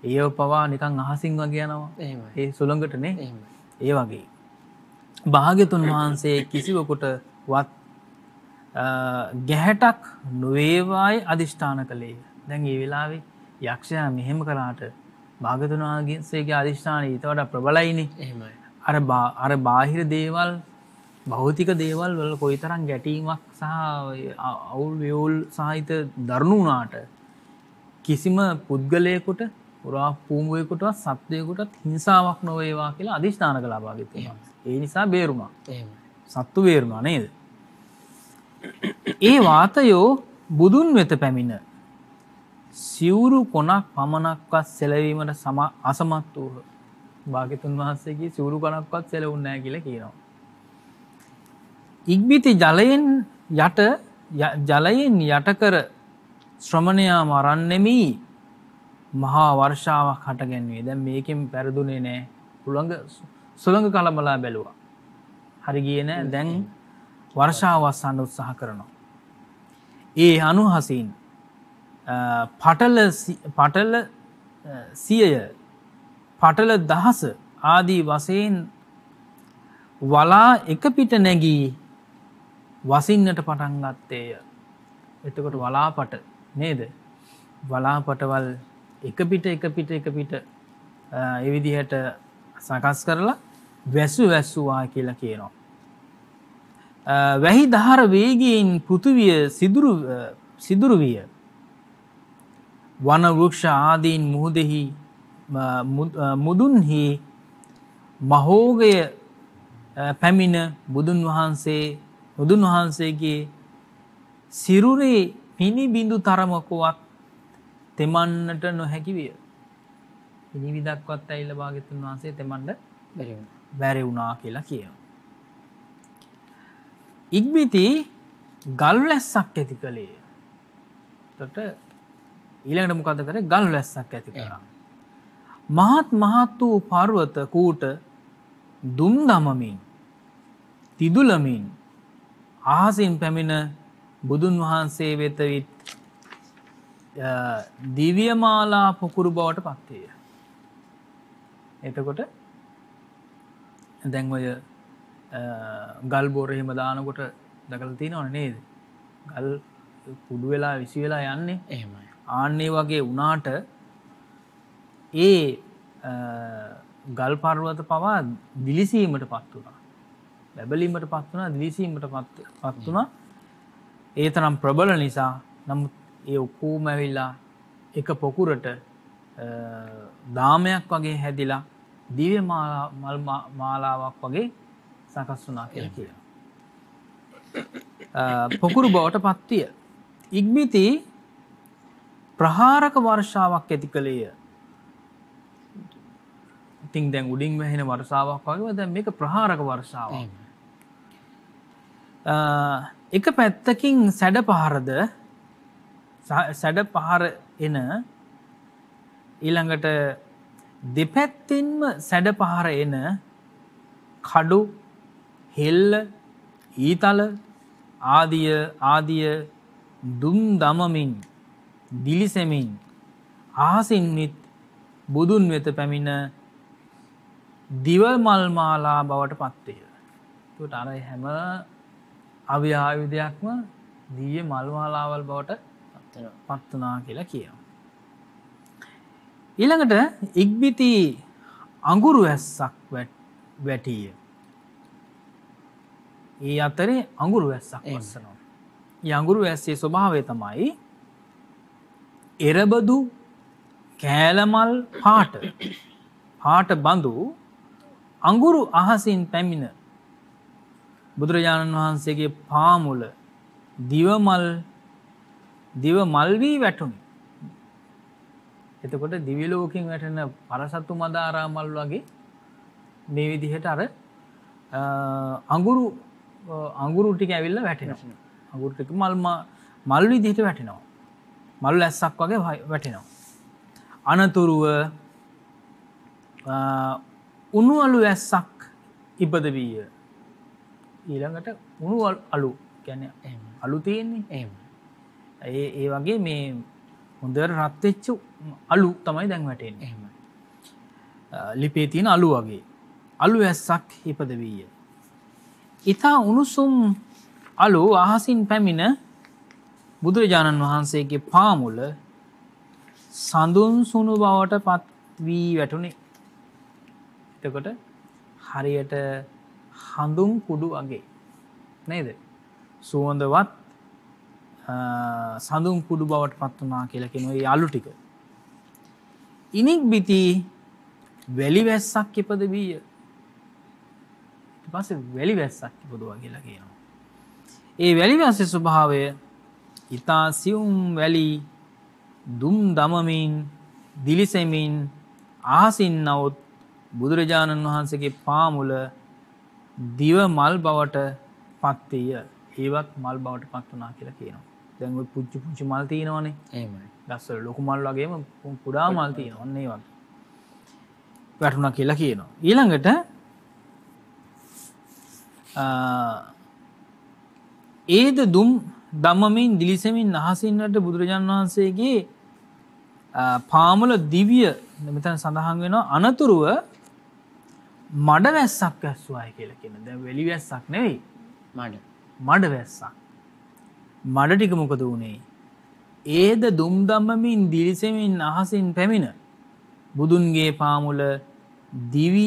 ඒව පවා නිකන් අහසින් වගේ යනවා. එහෙමයි. ඒ සුළඟටනේ. එහෙමයි. ඒ වගේ. භාග්‍යතුන් වහන්සේ කිසිවෙකුට වත් ගැහැටක් නොවේවායි අදිෂ්ඨාන කළේ. දැන් මේ වෙලාවේ යක්ෂයා මෙහෙම කරාට භාග්‍යතුන් වහන්සේගේ අදිෂ්ඨානය ඊට වඩා ප්‍රබලයිනේ. එහෙමයි. අර බාහිර දේවල් භෞතික දේවල් වල කොයිතරම් ගැටීමක් සහ අවුල් වේවුල් සහිත දරුණු වුණාට කිසිම පුද්ගලයෙකුට පුරා භූමියකටවත් සත්වයකටවත් හිංසාවක් නොවේවා කියලා අදිෂ්ඨාන කළා භාග්‍යතුන් වහන්සේ. ඒ නිසා බේරුණා. එහෙමයි. සත්තු බේරුණා නේද? ඒ වාතයෝ බුදුන් වෙත පැමිණ සිවුරු කොනක් පමණක්වත් සෙලවීමට අසමත් වූහ. භාග්‍යතුන් වහන්සේගේ සිවුරු කොනක්වත් සෙලවුන්නේ නැහැ කියලා කියනවා. ඉක්බිති ජලයෙන් යට කර ශ්‍රමණයා මරන්නෙමි මහා වර්ෂාවක් හටගැන්වේ. දැන් මේකෙන් පෙරදුනේ නැහැ. සුළඟ කලබලා බැලුවා. හරි ගියේ නැහැ. දැන් වර්ෂාව වස්සන්න උත්සාහ කරනවා. ඒ අනුහසින් පටල සියය පටල දහස ආදී වශයෙන් වලා එක පිට නැගී වසින්නට පටන් ගත්තේය. එතකොට වලාපට නේද? වලාපටවල් එක පිට ඒ විදිහට සකස් කරලා වැස්සුවා කියලා කියනවා. වැහි දහර වේගයෙන් පෘථුවිය සිදුරු විය. වන වෘක්ෂ ආදීන් මුහුදෙහි මුදුන්හි මහෝගය පැමිණ බුදුන් වහන්සේගේ සිරුරේ පිණි බිඳු තරමකවත් තෙමන්නට නොහැකි විය. පිණි විදක්වත් ඇවිල්ලා භාග්‍යතුන් වහන්සේ තෙමන්න බැරි වුණා කියලා කියනවා. ඉක්බිති ගල් වැස්සක් ඇති කළේ. එතකොට ඊළඟට මොකද කරේ? ගල් වැස්සක් ඇති කරා. මහත් වූ පර්වත කූට දුම් දමමින් තිදුලමින් අහසින් පැමිණ බුදුන් වහන්සේ වෙත දිව්‍යමාලා පොකුරු බවට පත් විය. එතකොට දැන් ඔය ගල් බොර එහෙම දානකොට දැකලා තියෙනවනේ නේද? ගල් කුඩු වෙලා විසි වෙලා යන්නේ. එහෙමයි. ආන්නේ වගේ වුණාට ඒ ගල් පර්වත පවා දිලිසීමට පත් වුණා. බැබලීමට පත් වුණා, දිලිසීමට පත් වුණා. ඒ තරම් ප්‍රබල නිසා. නමුත් ඒ ඔක්කොම ඇවිල්ලා එක පොකුරට දාමයක් වගේ හැදිලා දිව්‍ය මාලාවක් වගේ සකස් වුණා කියලා කියනවා. පොකුරු බවට පත් විය. ඉක්බිති ප්‍රහාරක වර්ෂාවක් ඇති කළේය. ඉතින් දැන් උඩින් වැහෙන වර්ෂාවක් වගේ දැන් මේක ප්‍රහාරක වර්ෂාවක්. එක පැත්තකින් සැඩ පහර එන ඊළඟට දෙපැත්තෙන්ම සැඩ පහර එන කඩු හෙල්ල ඊතල ආදිය දුම් දමමින් දිලිසෙමින් අහසින්නිත් බුදුන් වෙත පැමිණ දිව මල් මාලා බවට පත් වේ. ඒකට අර හැම ආයුධයක්ම දිව්‍ය මල් මාලාවල් බවට පත් වුණා කියලා කියනවා. ඊළඟට ඉක්බිති අඟුරු වැස්සක් වැටිය. ඒ අතරේ අඟුරු වැස්සක් වස්සනවා. මේ අඟුරු වැස්සේ ස්වභාවය තමයි එරබදු කෑලමල් පාට බඳු අඟුරු අහසින් පැමිණ බුදුරජාණන් වහන්සේගේ පාමුල දිව මල් වී වැටුණි. එතකොට දිව්‍ය ලෝකෙන් වැටෙන පරසතු මදාරා මල් වගේ මේ විදිහට අර අඟුරු ටික ඇවිල්ලා වැටෙනවා. අඟුරු ටික මල් විදිහට වැටෙනවා. මල් ඇස්සක් වගේ වැටෙනවා. අනතුරුව උණු අලු ඇස්සක් ඉපද විය. ඊළඟට උණු අලු කියන්නේ අලු තියෙන්නේ. එහෙම. ඒ වගේ මේ හොඳට රත් වෙච්ච අලු තමයි දැන් වැටෙන්නේ. එහෙම. ලිපේ තියෙන අලු වගේ. අලු වැස්සක් ඉපදවීය. ඊතා උණුසුම් අලු අහසින් පැමිණ බුදුරජාණන් වහන්සේගේ පාමුල සඳුන් සුණු බවට පත් වී වැටුනේ. එතකොට හරියට හඳුන් කුඩු වගේ නේද? සුවඳවත් සඳුන් කුඩු බවට පත් වුණා කියලා කියන ඒ අලු ටික. ඉනික් බිති වැලි වැස්සක් ඉපද වීය. ඊට පස්සේ වැලි වැස්සක් ඉපදුවා කියලා කියනවා. ඒ වැලි වැස්සේ ස්වභාවය ඊතා සියුම් වැලි දුම් දමමින් දිලිසෙමින් ආසින් නවොත් බුදුරජාණන් වහන්සේගේ පාමුල දිව මල් බවට පත් විය. ඒවත් මල් බවට පත් වුණා කියලා කියනවා. දැන් ඔය පුංචි පුංචි මල් තියෙනවනේ. එහෙමයි. ගස්වල ලොකු මල් වගේම කුඩා මල් තියෙනවා. අන්න ඒ වගේ. වැටුණා කියලා කියනවා. ඊළඟට ඒද දුම් දමමින් දිලිසෙමින් අහසින්නට බුදුරජාණන් වහන්සේගේ පාමුල දිව්‍ය මෙතන සඳහන් වෙනවා අනතුරුව මඩ වැස්සක් වැස්සුවායි කියලා කියන. දැන් වෙලි වැස්සක් නෙවෙයි. මඩ වැස්සක්. මඩ ටික මොකද වුනේ? ඒද දුම් දමමින් දිලිසෙමින් අහසින් පැමිණ බුදුන්ගේ පාමුල දිව්‍ය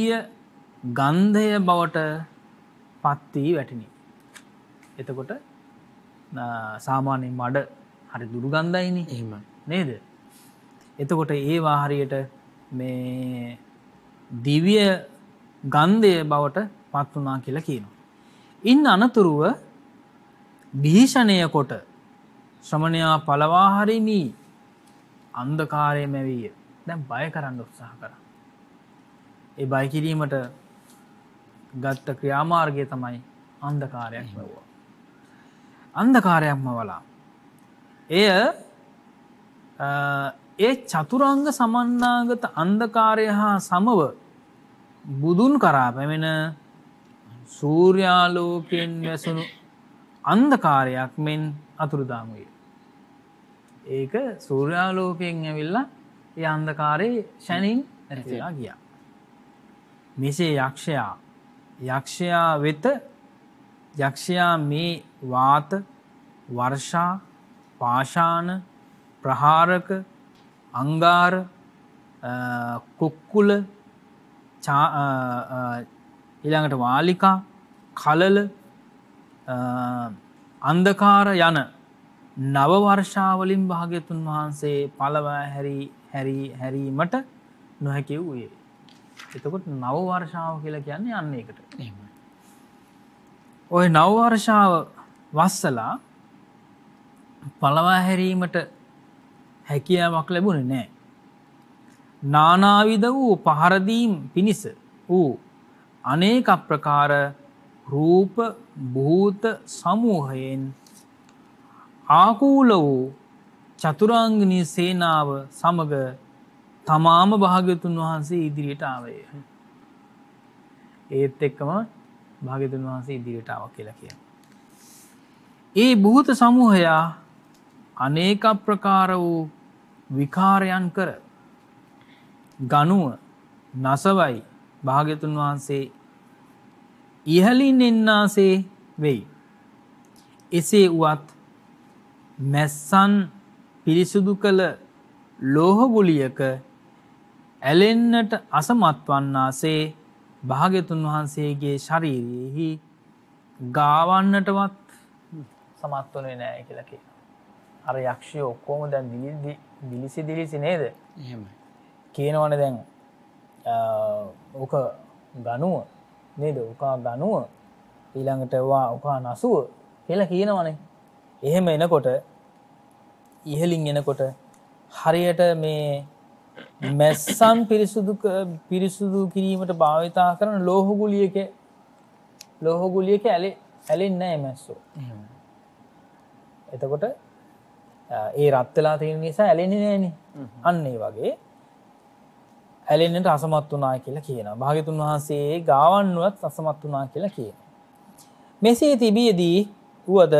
ගන්ධය බවට පත් වී වැටිනි. එතකොට සාමාන්‍ය මඩ හරි දුර්ගන්ධයිනේ. එහෙම නේද? එතකොට ඒවා හරියට මේ දිව්‍ය ගන්ධය බවට පත් වුණා කියලා කියනවා. ඉන් අනතුරුව භීෂණය කොට ශ්‍රමණයා පළවා හරිනි අන්ධකාරයේ මැවිය. දැන් බය කරන්න උත්සාහ කරා. ඒ බය කිරීමට ගත්ත ක්‍රියාමාර්ගය තමයි අන්ධකාරයක් වුණා. අන්ධකාරයක්ම වලා. ඒ චතුරංග සමන්නාගත අන්ධකාරය හා සමව බුදුන් කරා පැමිණ සූර්යාලෝකයෙන් වැසුණු අන්ධකාරයක් මෙන් අතුරුදාම් වේ. ඒක සූර්යාලෝකයෙන් ඇවිල්ලා ඒ අන්ධකාරයේ ෂණින් නැති වෙලා ගියා. මෙසේ යක්ෂයා වෙත යක්ෂයා මේ වාත වර්ෂා පාෂාණ ප්‍රහාරක අංගාර කුක්කුල ඊළඟට වාලිකා කලල අන්ධකාර යන නව වර්ෂාවලින් භාග්‍යතුන් වහන්සේ පළවා හැරීමට නොහැකි වූයේ. එතකොට නව වර්ෂාව කියලා කියන්නේ අන්න ඒකට. එහෙමයි. ওই නව වර්ෂාව වස්සලා පළවා හැරීමට හැකියාවක් ලැබුණේ නැහැ. නානාවිධ වූ පහරදීම් පිණිස වූ අනේක ප්‍රකාර රූප භූත සමූහයෙන් ආකූල වූ චතුරාංගනී සේනාව සමග තමාම භාග්‍යතුන් වහන්සේ ඉදිරියට ආවේ. ඒත් එක්කම භාග්‍යතුන් වහන්සේ ඉදිරියට ආවා කියලා කියනවා. ඒ භූත සමූහයා අනේක ප්‍රකාර වූ විකාරයන් කර ගනුව නසවයි භාග්‍යතුන් වහන්සේ ඉහලින් එන්නාසේ වෙයි. එසේ වුවත් මැස්සන් පිරිසුදු කළ ලෝහගුලියක ඇලෙන්නට අසමත් වන්නාසේ භාග්‍යතුන් වහන්සේගේ ශරීරයෙහි ගාවන්නටවත් සමත් වුණේ නැහැ කියලා කියනවා. අර යක්ෂයෝ ඔක්කොම දැන් දිලිසි නේද? එහෙමයි. කියනවනේ දැන් ඔක ගනුව නේද? ඔකා ගනුව ඊළඟට ඔකා නසුව කියලා කියනවනේ. එහෙම එනකොට ඉහලින් එනකොට හරියට මේ මැස්සන් පිරිසුදු කිරීමට භාවිතා කරන ලෝහගුලියක ඇලෙන්නේ නැහැ මැස්සෝ. එතකොට ඒ රත් වෙලා තියෙන නිසා ඇලෙන්නේ නැහනේ. අන්න ඒ වගේ ඇලෙන්නට අසමත් වුණා කියලා කියනවා. භාග්‍යතුන් වහන්සේ ගාවන්නවත් අසමත් වුණා කියලා කියනවා. මෙසේ තිබියදී වුවද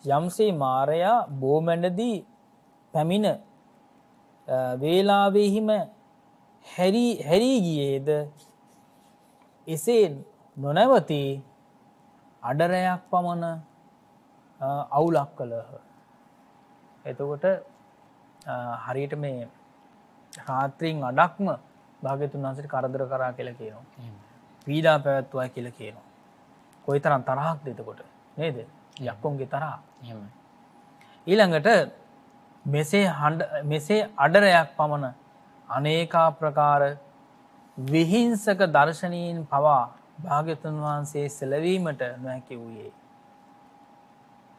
යම්සේ මාරයා බෝමැඩදී පැමිණ වේලාවෙහිම හැරී ගියේද එසේ නොනැවති අඩරයක් පමණ අවුලක් කළහ. එතකොට හරියට මේ රාත්‍රියෙන් අඩක්ම භාග්‍යතුන් වහන්සේට කරදර කරා කියලා කියනවා. පීඩා පැවැත්වුවා කියලා කියනවා. කොයිතරම් තරහක්ද එතකොට නේද? යක්කුන්ගේ තරහ. එහෙමයි. ඊළඟට මෙසේ අඩරයක් පමණ අනේකා ප්‍රකාර විහිංසක දර්ශනීන් පවා භාග්‍යතුන් වහන්සේ සැලවීමට නොහැකි වූයේ.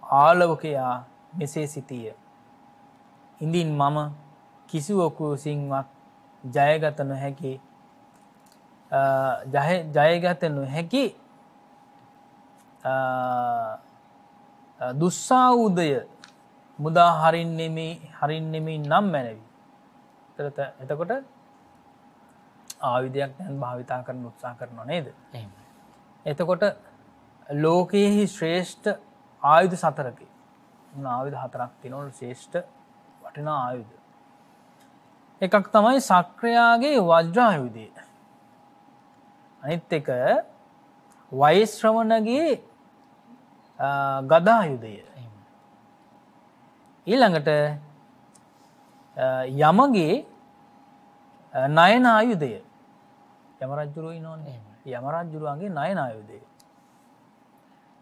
ආලවකයා මෙසේ සිටිය. ඉඳින් මම කිසිවකු විසින්වත් ජයගත නොහැකි දුස්සාවුදය මුදා හරින්නෙමි නම් මැනවි. එතකොට ආයුධයක් දැන් භාවිතා කරන්න උත්සාහ කරනවා නේද? එතකොට ලෝකයේහි ශ්‍රේෂ්ඨ ආයුධ 4ක ආයුධ 4ක් තියෙනවා ශ්‍රේෂ්ඨ වටිනා ආයුධ. එකක් තමයි සක්‍රයාගේ වජ්‍රායුධය. අනිත් එක වෛශ්‍රවණගේ ගදායුධය. ඊළඟට යමගේ නයන ආයුධය. යම රජුරෝ ඉන්නෝනේ. යම රජුරුවන්ගේ නයන ආයුධය.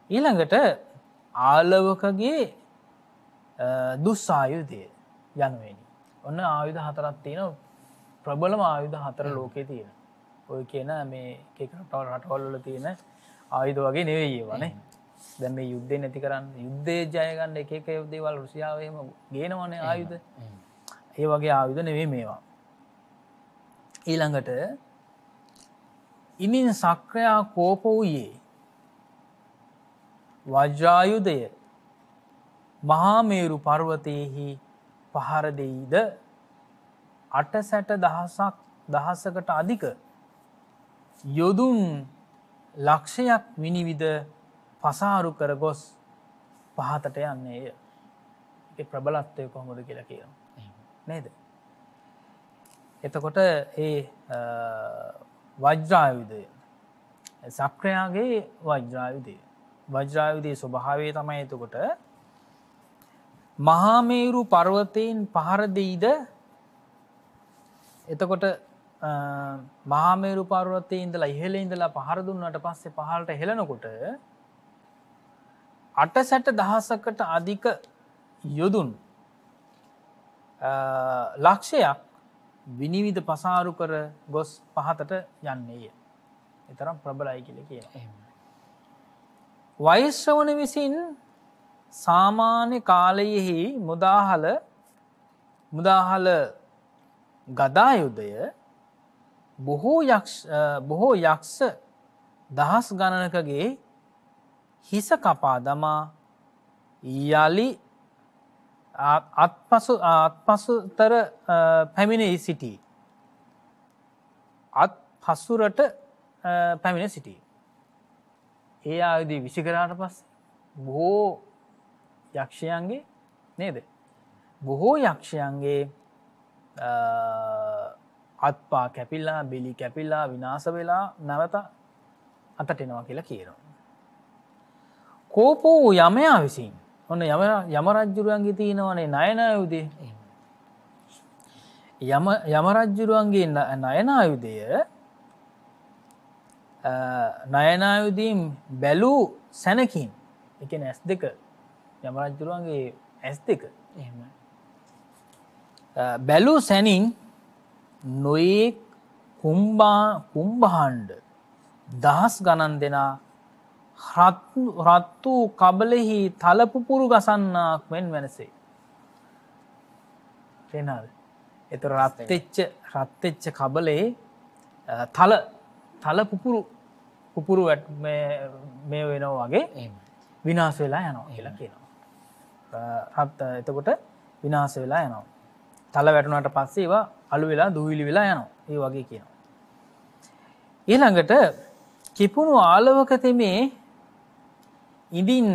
ඊළඟට ආලවකගේ දුස්සායුධය යනුවෙනි. ඔන්න ආයුධ 4ක් තියෙනවා. ප්‍රබලම ආයුධ 4 ලෝකේ තියෙන. ඔය කියන මේ එක රටවල් වල තියෙන ආයුධ වගේ නෙවෙයි ඒවා නේ. දැන් මේ යුද්ධේ නැති කරන්න යුද්ධේ ජය ගන්න එක දේවල් රුසියාව එහෙම ගේනවනේ ආයුධ. ඒ වගේ ආයුධ නෙවෙයි මේවා. ඊළඟට ඉමින් සක්‍රයා කෝප වූයේ වජ්‍රායුධය මහා මේරු පර්වතයේහි පහර දෙයිද 8,000කට අධික යොදුන් ලක්ෂයක් විනිවිද පසාරු කර ගොස් පහතට යන්නේය. ඒ ප්‍රබලත්වය කොහොමද කියලා කියනවා. නේද? එතකොට ඒ වජ්‍රායුධය සක්‍රයාගේ වජ්‍රායුධයේ ස්වභාවය තමයි එතකොට මහා මේරු පර්වතයෙන් පහර දෙයිද එතකොට මහා මේරු පර්වතයේ ඉඳලා ඉහළ ඉඳලා පහර දුන්නාට පස්සේ පහළට හෙලනකොට 8,000කට අධික යොදුන් ලක්ෂයක් විනිවිද පසාරු කර ගොස් පහතට යන්නේය. ඒ තරම් ප්‍රබලයි කියලා කියනවා. වෛශ්‍රවණ විසින් සාමාන්‍ය කාලයෙහි මුදාහල ගදායුධය බොහෝ යක්ෂ දහස් ගණනකගේ හිස කපා දමා යලි අත්පසුතර පැමිණ සිටී. අත්පසුරට පැමිණ සිටී. ඒ ආයුධය විසිකරාට පස්සේ බොහෝ යක්ෂයන්ගේ නේද? බොහෝ යක්ෂයන්ගේ අත්පා කැපිලා බෙලි කැපිලා විනාශ වෙලා නැවත අතට එනවා කියලා කියනවා. කෝපෝ යමයා විසින් ඔන්න යම රජුරුවන්ගේ තියෙනවනේ නයන ආයුධය. යම රජුරුවන්ගේ නයන ආයුධය නයන ආයුධයෙන් බැලූ සැනකින් ඒ කියන්නේ S2 යම රජුරුවන්ගේ S2 එහෙම බැලූ සැනින් නොයෙක් කුම්භාණ්ඩ දහස් ගණන් දෙනා රත් වූ කබලෙහි තලපුපුරු ගසන්නාක් මෙන් වෙනසේ. තේනවද? ඒතර රත් වෙච්ච කබලේ තල පුපුරු මේ වෙනවා වගේ විනාශ වෙලා යනවා කියලා කියනවා. එතකොට විනාශ වෙලා යනවා. තල වැටුණාට පස්සේ ඒවා අළු වෙලා දුවිලි වෙලා යනවා. ඒ වගේ කියනවා. ඊළඟට කිපුණු ආලවක තෙමේ ඉදින්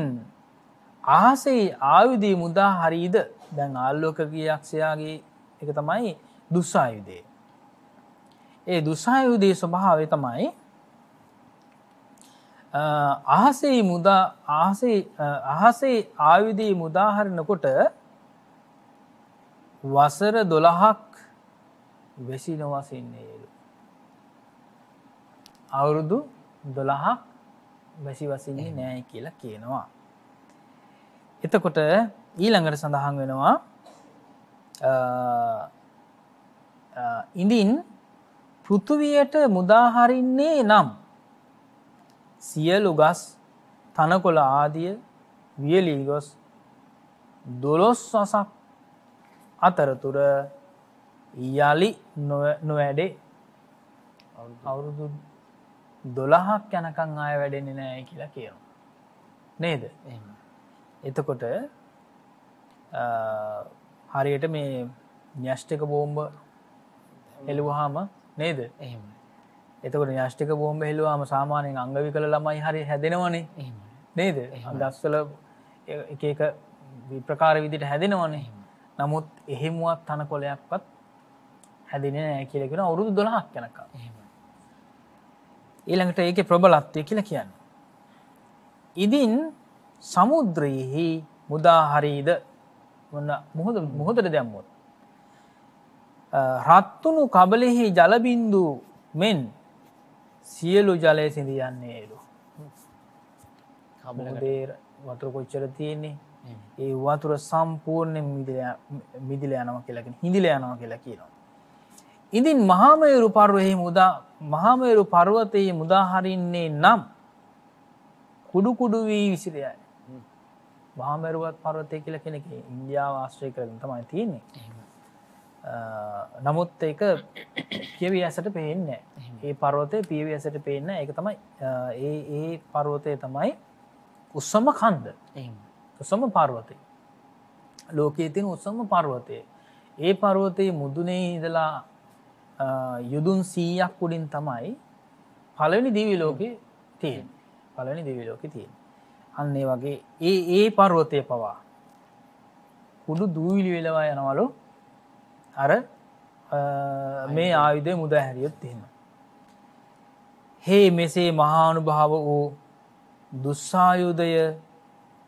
අහසේ ආයුධය මුදා හරිද. දැන් ආලෝක යක්ෂයාගේ එක තමයි දුස්සායුධය. ඒ දුස්සායුධයේ ස්වභාවය තමයි අහසේ ආයුධය මුදා හරිනකොට වසර 12ක් වෙසි නොවසින්නේලු. අවුරුදු 12ක් වැසි වසින්නේ නෑ කියලා කියනවා. එතකොට ඊළඟට සඳහන් වෙනවා ඉඳින් පෘථුවියට මුදාහරින්නේ නම් සියලු ගස් තනකොළ ආදිය වියලී ගොස් 12 වසක් අතරතුර යලි නොවැඩේ. අවුරුදු 12ක් යනකම් ආය වැඩෙන්නේ නැහැ කියලා කියනවා. නේද? එහෙම. එතකොට හරියට මේ න්‍යෂ්ටික බෝම්බ හෙළුවාම නේද? එහෙම. එතකොට න්‍යෂ්ටික බෝම්බ හෙළුවාම සාමාන්‍යයෙන් අංග විකල ළමයි හරිය හැදෙනවනේ. එහෙම. නේද? ගස්වල එක එක විප්‍රකාර විදිහට හැදෙනවනේ. නමුත් එහෙමවත් තනකොළයක්වත් හැදෙන්නේ නැහැ කියලා කියන අවුරුදු 12ක් යනකම්. එහෙම. ඊළඟට ඒකේ ප්‍රබලත්වය කියලා කියන්නේ. ඉදින් සමුද්‍රයෙහි මුදා හරිද මොන මොහොතට දැම්මොත් රත්තුණු කබලෙහි ජල බින්දු මෙන් සියලු ජලය සිඳ යන්නේලු. කබලේ වතුර කොච්චර තියෙන්නේ? ඒ වතුර සම්පූර්ණයෙන් මිදිලා යනවා කියලා කියන හිඳිලා යනවා කියලා කියනවා. ඉදින් මහාමේරු පර්වතයේ මුදා හරින්නේ නම් කුඩු කුඩු වී විසිරයයි. මහාමේරු පර්වතය කියලා කෙනෙක් ඉන්දියාව ආශ්‍රය කරගෙන තමයි තියෙන්නේ. නමුත් ඒක පියවි ඇසට පේන්නේ නැහැ. ඒ පර්වතය පියවි ඇසට පේන්නේ නැහැ. ඒක තමයි ඒ පර්වතය තමයි උස්සම කන්ද. උස්සම පර්වතය. ලෝකයේ තියෙන උස්සම පර්වතය. ඒ පර්වතයේ මුදුනේ ඉඳලා යුදුන් 100ක් උඩින් තමයි පළවෙනි දිව්‍ය ලෝකේ තියෙන්නේ. පළවෙනි දිව්‍ය ලෝකේ තියෙන්නේ. අන්න ඒ වගේ ඒ පර්වතය පවා කුඩු දූවිලි වෙලවා යනවලු. අර මේ ආයුධය මුදා හැරියොත් එහෙම. හේ මෙසේ මහානුභාව වූ දුස්සායුධය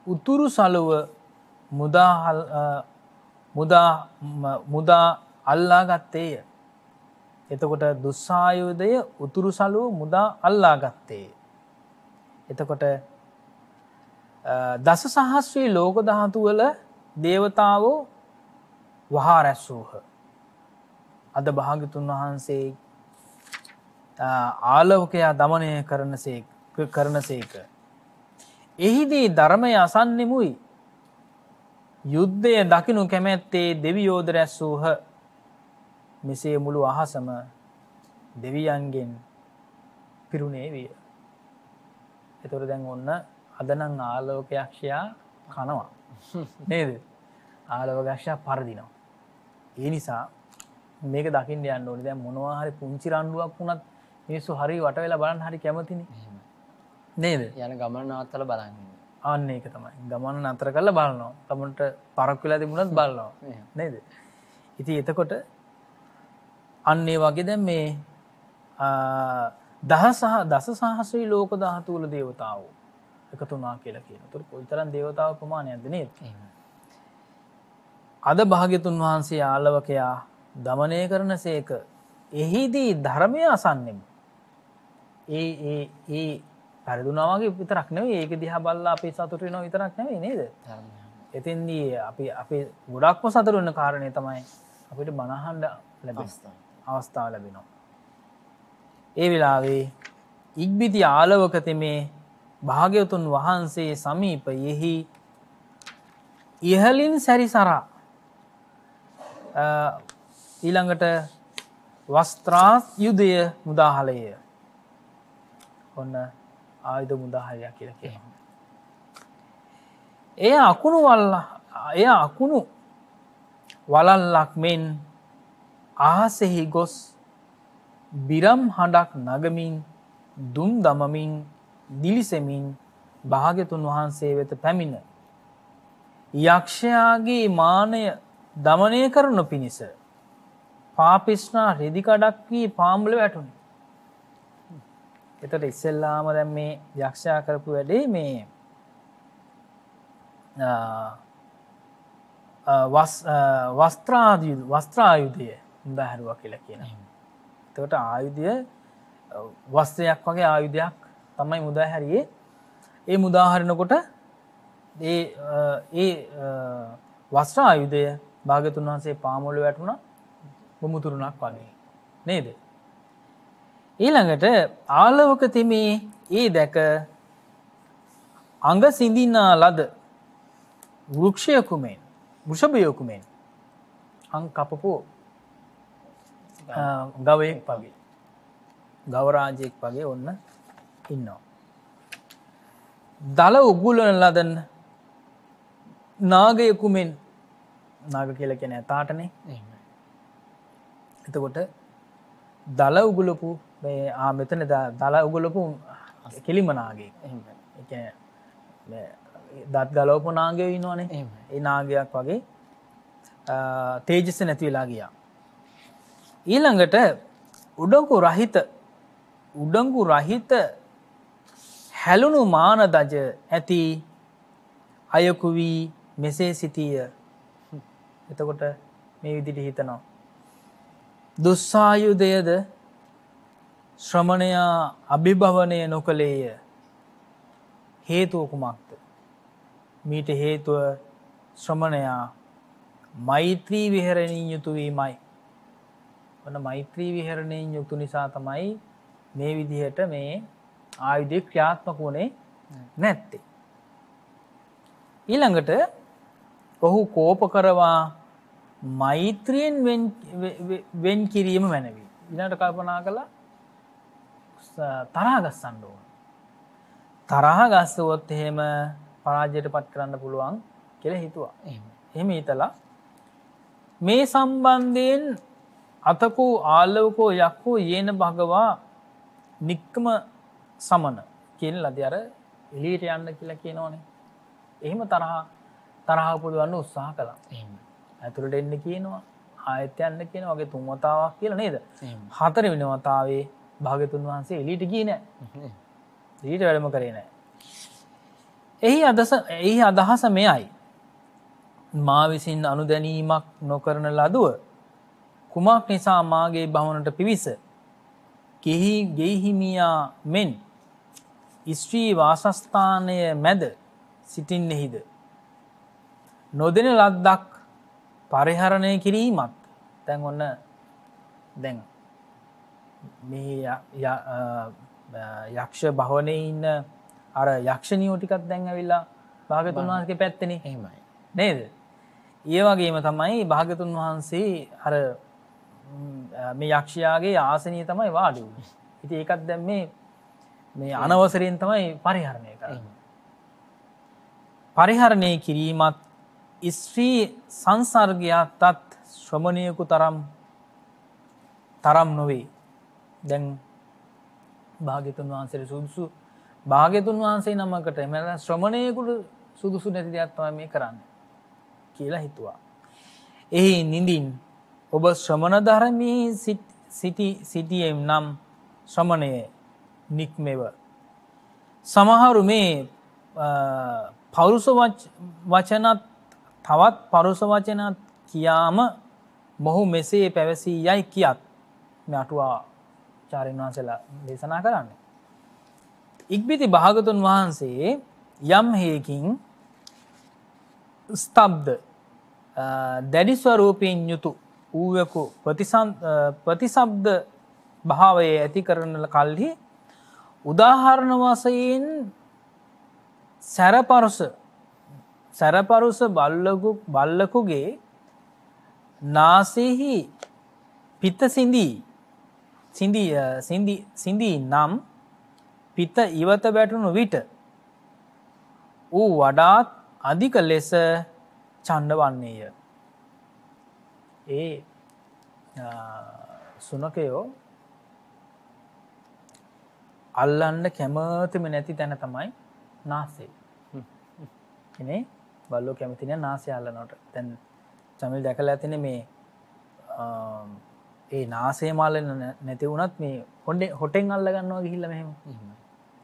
උතුරු සළුව මුදා අල්ලා ගත්තේය. එතකොට දුස්සායුධය උතුරු සළුව මුදා අල්ලා ගත්තේය. එතකොට දස සහස්‍රී ලෝක ධාතු වල දේවතාවෝ වහා රැස්වූහ. අද භාග්‍යතුන් වහන්සේ ආලෝකයා දමනය කරනසේක. එහිදී ධර්මය අසන්නෙමුයි යුද්ධය දකිනු කැමැත්තේ දෙවියෝද රැස්වූහ. මෙසේ මුළු අහසම දෙවියන්ගෙන් පිරුණේ විය. එතකොට දැන් ඔන්න අදනම් ආලෝකයක්ෂයා කනවා නේද? ආලෝකයක්ෂයා පරදිනවා. ඒ නිසා මේක දකින්න යන්න ඕනේ. දැන් මොනවා හරි පුංචි රණ්ඩුවක් වුණත් මිනිස්සු හරි වට වෙලා බලන්න හරි කැමතිනේ. නේද? යන ගමන නවත්තලා බලන්න. අන්න ඒක තමයි. ගමන නතර කරලා බලනවා. තමන්ට පරක් වෙලා තිබුණත් බලනවා. නේද? ඉතින් එතකොට අන්න ඒ වගේ දැන් මේ දස සහස්‍රී ලෝක ධාතු වල දේවතාවෝ එකතු වුණා කියලා කියනවා. ඒතර කොයිතරම් දේවතාව ප්‍රමාණයක්ද නේද? අද භාග්‍යතුන් වහන්සේ ආලවකයා දමනය කරනසේක. එහිදී ධර්මය අසන්නෙමු. ඒ පරිදුනා වගේ විතරක් නෙවෙයි, ඒක දිහා බලලා අපි සතුටු වෙනව විතරක් නෙවෙයි නේද? එතෙන්දී අපි ගොඩක්ම සතුටු වෙන කාරණේ තමයි අපිට බණ අහන්න ලැබෙන අවස්ථාව ලැබෙනවා. ඒ වෙලාවේ ඉක්බිති ආලවක තෙමේ භාග්‍යවතුන් වහන්සේ සමීපයෙහි ඉහලින් සැරිසරා ඊළඟට වස්ත්‍රායුධය මුදාහලය. ඔන්න ආයුධ මුදාහලය කියලා කියනවා. එය අකුණු වලල්ලක් මෙන් අහසෙහි ගොස් බිරම් හඬක් නගමින් දුම් දමමින් දිලිසෙමින් භාග්‍යතුන් වහන්සේ වෙත පැමිණ යක්ෂයාගේ මානය දමනය කරනු පිණිස පාපිස්නා රෙදි කඩක් වී පාමුල වැටුණි. එතකොට ඉස්සෙල්ලාම දැන් මේ යක්ෂයා කරපු වැඩේ මේ වස්ත්‍රායුධය මුදාහැරුවා කියලා කියනවා. එතකොට ආයුධය වස්ත්‍රයක් වගේ ආයුධයක් තමයි මුදාහැරියේ. ඒ මුදාහරිනකොට ඒ වස්ත්‍රායුධය භාග්‍යතුන් වහන්සේ පාමුල වැටුණා මුමුතුරුණක් වගේ. නේද? ඊළඟට ආලවක තෙමේ ඒ දැක අඟ සිඳිනා ලද වෘක්ෂයකුමෙන් වෘෂභයකුමෙන් අං කපපු ගවයෙක් වගේ ගවරාජයෙක් වගේ ඔන්න ඉන්නවා. දල උගුලන ලදන් නාගයකුමෙන් නාග කියලා කියන්නේ ඇතාටනේ. එතකොට දල උගුලපු මේ මෙතන දල උගුලපු කෙලිම නාගයෙක්. ඒ කියන්නේ දත් ගලවපු නාගයෝ ඉන්නවනේ. ඒ නාගයක් වගේ තේජස නැති වෙලා ගියා. ඊළඟට උඩඟු රහිත හැලුණු මාන දජ ඇති අයකු වී මෙසේ සිටිය. එතකොට මේ විදිහට හිතනවා. දුස්සායුධයද ශ්‍රමණයා අභිභවනය නොකළේය. හේතුව කුමක්ද? මීට හේතුව ශ්‍රමණයා මෛත්‍රී විහරණයෙන් යුතු වීමයි. ඔන්න මෛත්‍රී විහරණයෙන් යුතු නිසා තමයි මේ විදිහට මේ ආයුධය ක්‍රියාත්මක වුණේ නැත්තේ. ඊළඟට ඔහු කෝප කරවා මෛත්‍රියෙන් වෙන් කිරීම මැනවි. ඊළඟට කල්පනා කළා තරහ ගස්සන්න ඕන. තරහ ගස්සුවොත් එහෙම පරාජයට පත් කරන්න පුළුවන් කියලා හිතුවා. එහෙම හිතලා මේ සම්බන්ධයෙන් අතකෝ ආලවකෝ යක්කෝ යේන භගවා නික්කම සමන කියන ලදී අර එළියට යන්න කියලා කියනවනේ. එහෙම තරහ උපදවන්න උත්සාහ කළා. ඇතුළට එන්න කියනවා ආයෙත් යන්න කියනවා වගේ 3 වතාවක් කියලා නේද? 4 වෙනි වතාවේ භාග්‍යතුන් වහන්සේ එළියට ගියේ නැහැ. එළියට වැඩම කරේ නැහැ. එහි අදහස මෙයයි. මා විසින් අනුදැනීමක් නොකරන ලදුව කුමක් නිසා මාගේ භවනට පිවිස ගෙයිහිමියා මෙන් ස්ත්‍රී වාසස්ථානය මැද සිටින්නෙහිද නොදෙන ලද්දක් පරිහරණය කිරීමත්. දැන් ඔන්න දැන් මේ යක්ෂ භවනයේ ඉන්න අර යක්ෂණියෝ ටිකක් දැන් ඇවිල්ලා භාග්‍යතුන් වහන්සේගේ පැත්තේනේ. එහෙමයි නේද? ඒ වගේම තමයි භාග්‍යතුන් වහන්සේ අර මේ යක්ෂයාගේ ආසනිය තමයි වාඩි වුනේ. ඉතින් ඒකත් දැන් මේ අනවසරයෙන් තමයි පරිහරණය කරන්නේ. පරිහරණය කිරීමත් ස්ත්‍රී සංසර්ගයටත් ශ්‍රමණියෙකු තරම් නොවේ. දැන් භාග්‍යතුන් වහන්සේට සුදුසු භාග්‍යතුන් වහන්සේ නමකට එමෙන්න ශ්‍රමණයෙකුට සුදුසු නැති දෙයක් තමයි මේ කරන්නේ කියලා හිතුවා. එහි නිඳින් ඔබ ශ්‍රමණ ධර්මයේ සිටියෙම් නම් ශ්‍රමණය නික්මෙව. සමහරු මේ පෞරුෂ වචනත් තවත් පරුෂ වචනත් කියාම මොහු මෙසේ පැවසී යයි කියත් මේ අටුවා චාරින් වහන්සේලා දේශනා කරන්නේ. ඉක්බිති භාගතුන් වහන්සේ යම් හේකින් ස්තබ්ද දැඩි ස්වරූපයෙන් යුතු ඌවකු ප්‍රතිශබ්ද භාවයේ ඇති කරන කල්හි උදාහරණ වශයෙන් සැරපරුස බල්ලකුගේ නාසයෙහි පිත සිඳී නම් පිත ඉවත වැටුණු විට ඌ වඩාත් අධික ලෙස ඡණ්ඩ වන්නේය. ඒ සුනකයෝ අල්ලන්න කැමතිම නැති තැන තමයි නාසය. ඉනේ බල්ලෝ කැමති නෑ නාසය අල්ලනවට. දැන් චමිල් දැකලා ඇතිනේ මේ ඒ නාසය මාලන නැති වුණත් මේ හොටෙන් අල්ල ගන්නවා ගිහිල්ලා මෙහෙම.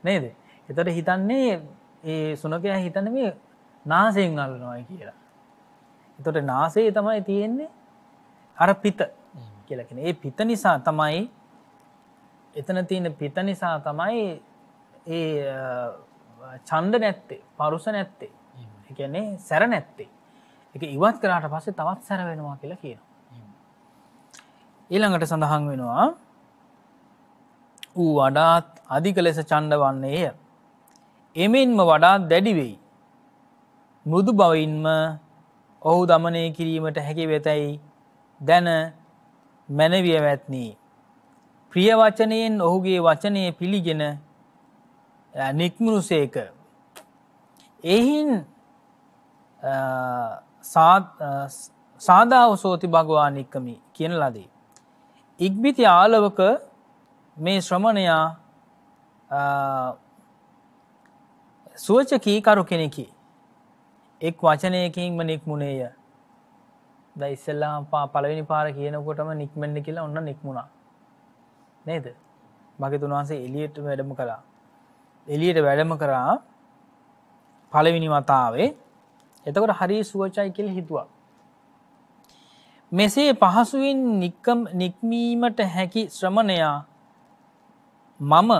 නේද? ඒතර හිතන්නේ ඒ සුනකයා හිතන්නේ මේ නාසයෙන් අල්ලනවා කියලා. ඒතර නාසයේ තමයි තියෙන්නේ අර පිට කියලා කියන්නේ. ඒ පිට නිසා තමයි එතන තියෙන පිට නිසා තමයි ඒ ඡන්ද නැත්තේ, පරුස නැත්තේ. ඒ කියන්නේ සැර නැත්තේ. ඒක ඉවත් කරාට පස්සේ තවත් සැර වෙනවා කියලා කියනවා. ඊළඟට සඳහන් වෙනවා ඌ වඩාත් අධික ලෙස ඡන්ද වන්නේය. එමෙන්ම වඩාත් දැඩි වෙයි. මෘදු බවින්ම ඔහු দমনය කිරීමට හැකි වෙතයි දැන මැනවිය වැත්නි. ප්‍රිය වචනයෙන් ඔහුගේ වචනය පිළිගෙන නික්මුනුසේක. එහින් සාදාව සෝති භගවා නික්කමි කියන ලදී. ඉක්බිති ආලවක මේ ශ්‍රමණයා සුවච කීකරු කෙනෙකි. එක් වචනයකින්ම නික්මුණේය. දැන් ඉස්සෙල්ලා පළවෙනි පාර කියනකොටම නික්මෙන්න කියලා ඔන්න නික්මුණා. නේද? භාග්‍යතුන් වහන්සේ එළියට වැඩම කළා. එළියට වැඩම කරා පළවෙනි වතාවේ. එතකොට හරි සුවචයි කියලා හිතුවා. මෙසේ පහසුවෙන් නික්මීමට හැකි ශ්‍රමණයා මම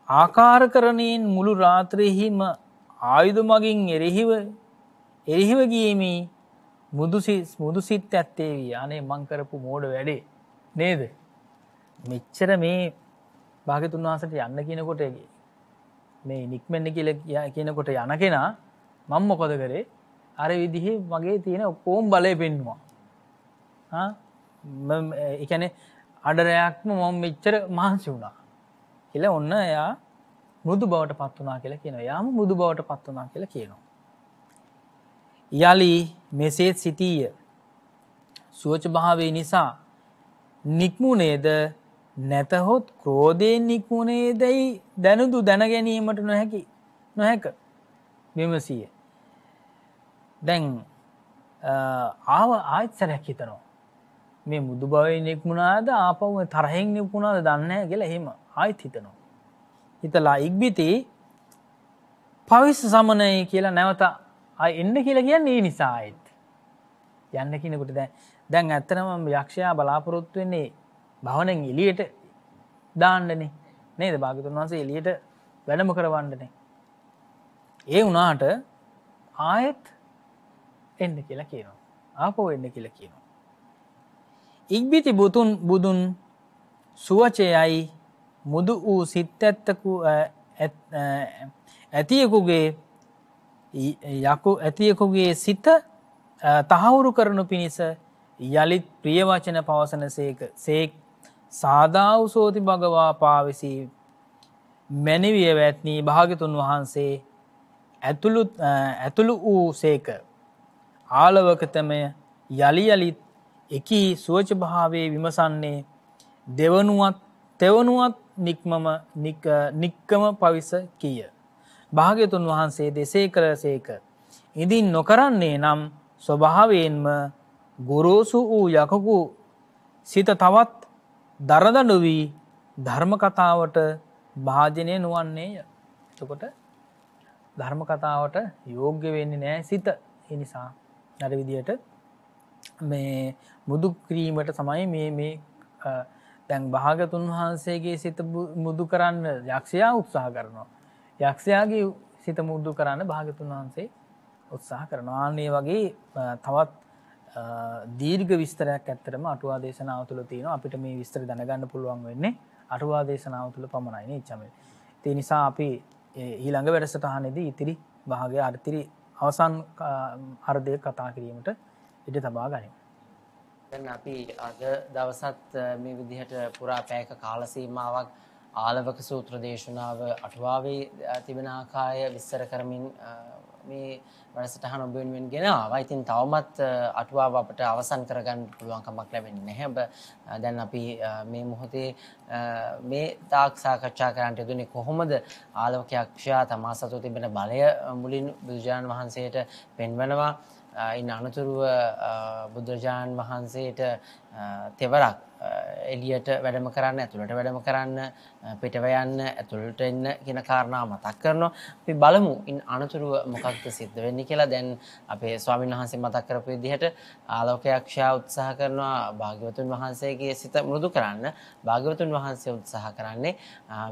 ආකාරකරණයෙන් මුළු රාත්‍රියේම ආයුධ මගින් එරෙහිව ගියේමි මුදු සිත් ඇත්තේ වී. අනේ මං කරපු මෝඩ වැඩේ නේද? මෙච්චර මේ භාග්‍යතුන් වහන්සේට යන්න කියනකොට මේ නික්මෙන්න කියලා කියනකොට යන කෙනා මම මොකද කරේ? අර විදිහේ මගේ තියෙන ඔක්කොම බලය පෙන්නුවා. ඒ කියන්නේ අඩරයක්ම මම මෙච්චර මහන්සි වුණා කියලා ඔන්න එයා මෘදු බවට පත් වුණා කියලා කියනවා. යාම මෘදු බවට පත් වුණා කියලා කියනවා. යලි මෙසේ සිටීය. සුවච භාවය නිසා නික්මුනේද නැතහොත් ක්‍රෝධයෙන් නික්මුනේදයි දැනුදු දැන ගැනීමට නොහැක විමසිය. දැන් ආයෙත් සැරයක් හිතනවා. මේ මුදු භවයෙන් නික්මුණාද ආපහු තරහෙන් නික්මුණාද දන්නේ නැහැ කියලා එහෙම ආයෙත් හිතනවා. හිතලා ඉක්බිති පවිස් සමනය කියලා නැවත ආයෙ එන්න කියලා කියන්නේ ඒ නිසා ආයෙත්. යන්න කිනකොට දැන් ඇත්තටම යක්ෂයා බලාපොරොත්තු වෙන්නේ භවනෙන් එළියට දාන්නනේ. නේද? භාග්‍යතුන් වහන්සේ එළියට වැඩම කරවන්නනේ. ඒ වුණාට ආයෙත් එන්න කියලා කියනවා. ආපහු එන්න කියලා කියනවා. ඉක්බිති බුදුන් සුවචයයි මුදු වූ සිත් ඇතියෙකුගේ සිත තහවුරු කරනු පිණිස යලිත් ප්‍රිය වචන පවසන සේක් සාදාවුසෝති භගවා පාවිසි මැනවිය වැත්නී භාග්‍යතුන් වහන්සේ ඇතුළු වූ සේක. ආලවකතමය යළි යළිත් එකී සුවච භාවයේ විමසන්නේ තෙවනුවත් නික්කම පවිස කීය. භාග්‍යතුන් වහන්සේ දෙසේ කළ සේක. ඉදින් නොකරන්නේ නම් ස්වභාවයෙන්ම ගොරෝසු වූ යකකු සිත තවත් දරදඬු වී ධර්ම කතාවට භාජනය නොවන්නේය. එතකොට ධර්ම කතාවට යෝග්‍ය වෙන්නේ නැහැ සිත. ඒ නිසා අර විදියට මේ මුදු ක්‍රීමට තමයි මේ දැන් භාගතුන් වහන්සේගේ සිත මුදු කරන්න යක්ෂයා උත්සාහ කරනවා. යක්ෂයාගේ සිත මුදු කරන්න භාගතුන් වහන්සේ උත්සාහ කරනවා. අනේ වගේ තවත් දීර්ඝ විස්තරයක් ඇත්තටම අටුවා දේශනාව තුළ තියෙනවා. අපිට මේ විස්තර දැනගන්න පුළුවන් වෙන්නේ අටුවා දේශනාව තුළ පමණයි නේ චමිල්. ඒ නිසා අපි ඊළඟ වැඩසටහනේදී ඉතිරි භාගය අර්ථිරි අවසන් අර්ධය කතා කිරීමට ඉඩ තබා ගනිමු. දැන් අපි අද දවසත් මේ විදිහට පුරා පැයක කාල සීමාවක් ආලවක සූත්‍ර දේශනාව අටුවාවේ තිබෙන ආකාරය විස්තර කරමින් මේ වැඩසටහන ඔබ වෙනුවෙන් ගෙන ආවා. ඉතින් තවමත් අටුවාව අපට අවසන් කරගන්න පුළුවන් කමක් ලැබෙන්නේ නැහැ. ඔබ දැන් අපි මේ මොහොතේ මේ තාක් සාකච්ඡා කරන්නට යෙදුනේ කොහොමද ආලවක යක්ෂයා තමා සතු තිබෙන බලය මුලින් බුදුරජාණන් වහන්සේට පෙන්වනවා. ඉන් අනතුරුව බුදුරජාණන් වහන්සේට තෙවරක් එළියට වැඩම කරන්න, ඇතුළට වැඩම කරන්න, පිටව යන්න, ඇතුළට එන්න කියන කාරණා මතක් කරනවා. අපි බලමු ඉන් අනතුරුව මොකක්ද සිද්ධ වෙන්නේ කියලා. දැන් අපේ ස්වාමීන් වහන්සේ මතක් කරපු විදිහට ආලෝක යක්ෂයා උත්සාහ කරනවා භාග්‍යවතුන් වහන්සේගේ සිත මෘදු කරන්න. භාග්‍යවතුන් වහන්සේ උත්සාහ කරන්නේ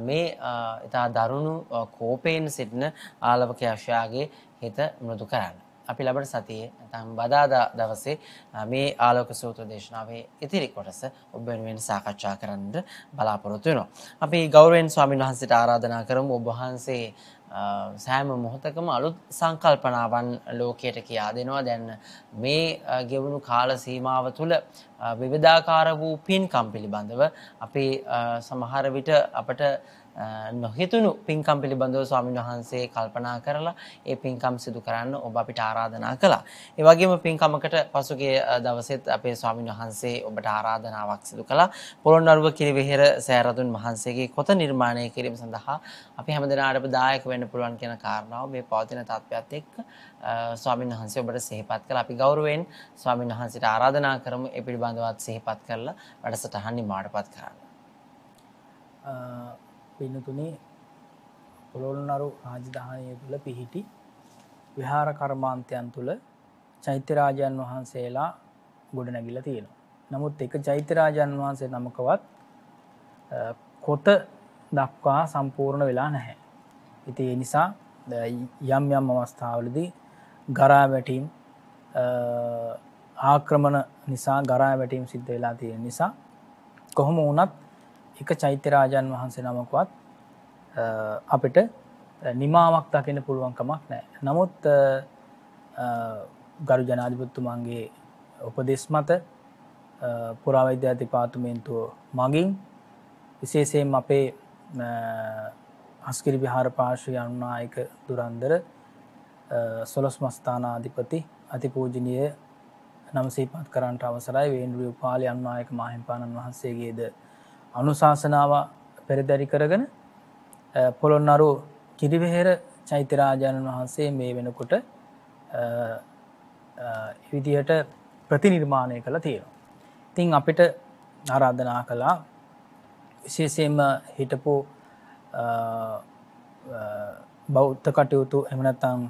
මේ ඉතා දරුණු කෝපයෙන් සිටින ආලෝක යක්ෂයාගේ හිත මෘදු කරන්න. අපි ලබන සතියේ නැත්නම් බදාදා දවසේ මේ ආලෝක සූත්‍ර දේශනාවේ ඉතිරි කොටස ඔබ වෙනුවෙන් සාකච්ඡා කරන්න බලාපොරොත්තු වෙනවා. අපි ගෞරවයෙන් ස්වාමීන් වහන්සේට ආරාධනා කරමු ඔබ වහන්සේ සෑම මොහොතකම අලුත් සංකල්පනාවන් ලෝකයට කියා දෙනවා. දැන් මේ ගෙවුණු කාල සීමාව තුළ විවිධාකාර වූ පින්කම් පිළිබඳව අපි සමහර විට අපට නොහිතුණු පින්කම් පිළිබඳව ස්වාමීන් වහන්සේ කල්පනා කරලා ඒ පින්කම් සිදු කරන්න ඔබ අපිට ආරාධනා කළා. ඒ වගේම පින්කමකට පසුගිය දවසෙත් අපේ ස්වාමීන් වහන්සේ ඔබට ආරාධනාවක් සිදු කළා. පොළොන්නරුව කිරිවෙහෙර සෑරදුන් වහන්සේගේ කොත නිර්මාණය කිරීම සඳහා අපි හැමදෙනාටම දායක වෙන්න පුළුවන් කියන කාරණාව මේ පවතින තත්ත්වයක් එක්ක ස්වාමීන් වහන්සේ ඔබට සිහිපත් කළා. අපි ගෞරවයෙන් ස්වාමීන් වහන්සේට ආරාධනා කරමු ඒ පිළිබඳවත් සිහිපත් කරලා වැඩසටහන නිමාවටපත් කරන්න. පින්නතුනේ පොළොන්නරු රාජධානිය තුළ පිහිටි විහාර කර්මාන්තයන් තුළ චෛත්‍ය රාජයන් වහන්සේලා ගොඩනැගිලා තියෙනවා. නමුත් එක චෛත්‍ය රාජයන් වහන්සේ නමකවත් කොත දක්වා සම්පූර්ණ වෙලා නැහැ. ඉතින් ඒ නිසා යම් යම් අවස්ථාවලදී ගරා වැටීම් ආක්‍රමණ නිසා ගරා වැටීම් සිද්ධ වෙලා තියෙන නිසා කොහොම වුණත් එක චෛත්‍ය රාජයන් වහන්සේ නමකවත් අපිට නිමාවක් දකින්න පුළුවන් කමක් නැහැ. නමුත් ගරු ජනාධිපතිතුමන්ගේ උපදෙස් මත පුරාවෛද්‍ය දෙපාර්තමේන්තුව මගින් විශේෂයෙන්ම අපේ අස්කිරි විහාර පාර්ශ්වීය අනුනායක දුරන්දර සොළොස්මස්ථානාධිපති අතිපූජනීය නම සිහිපත් කරන්නට අවසරයි වේණුරු උපාලි අනුනායක මාහිම්පාණන් වහන්සේගේද අනුශාසනාව පෙරදරි කරගෙන පොළොන්නරු කිරිවෙහෙර චෛත්‍ය රාජානන් වහන්සේ මේ වෙනකොට විදිහට ප්‍රතිනිර්මාණය කළා තියෙනවා. ඉතින් අපිට ආරාධනා කළා විශේෂයෙන්ම හිටපු බෞද්ධ කටයුතු එහෙම නැත්නම්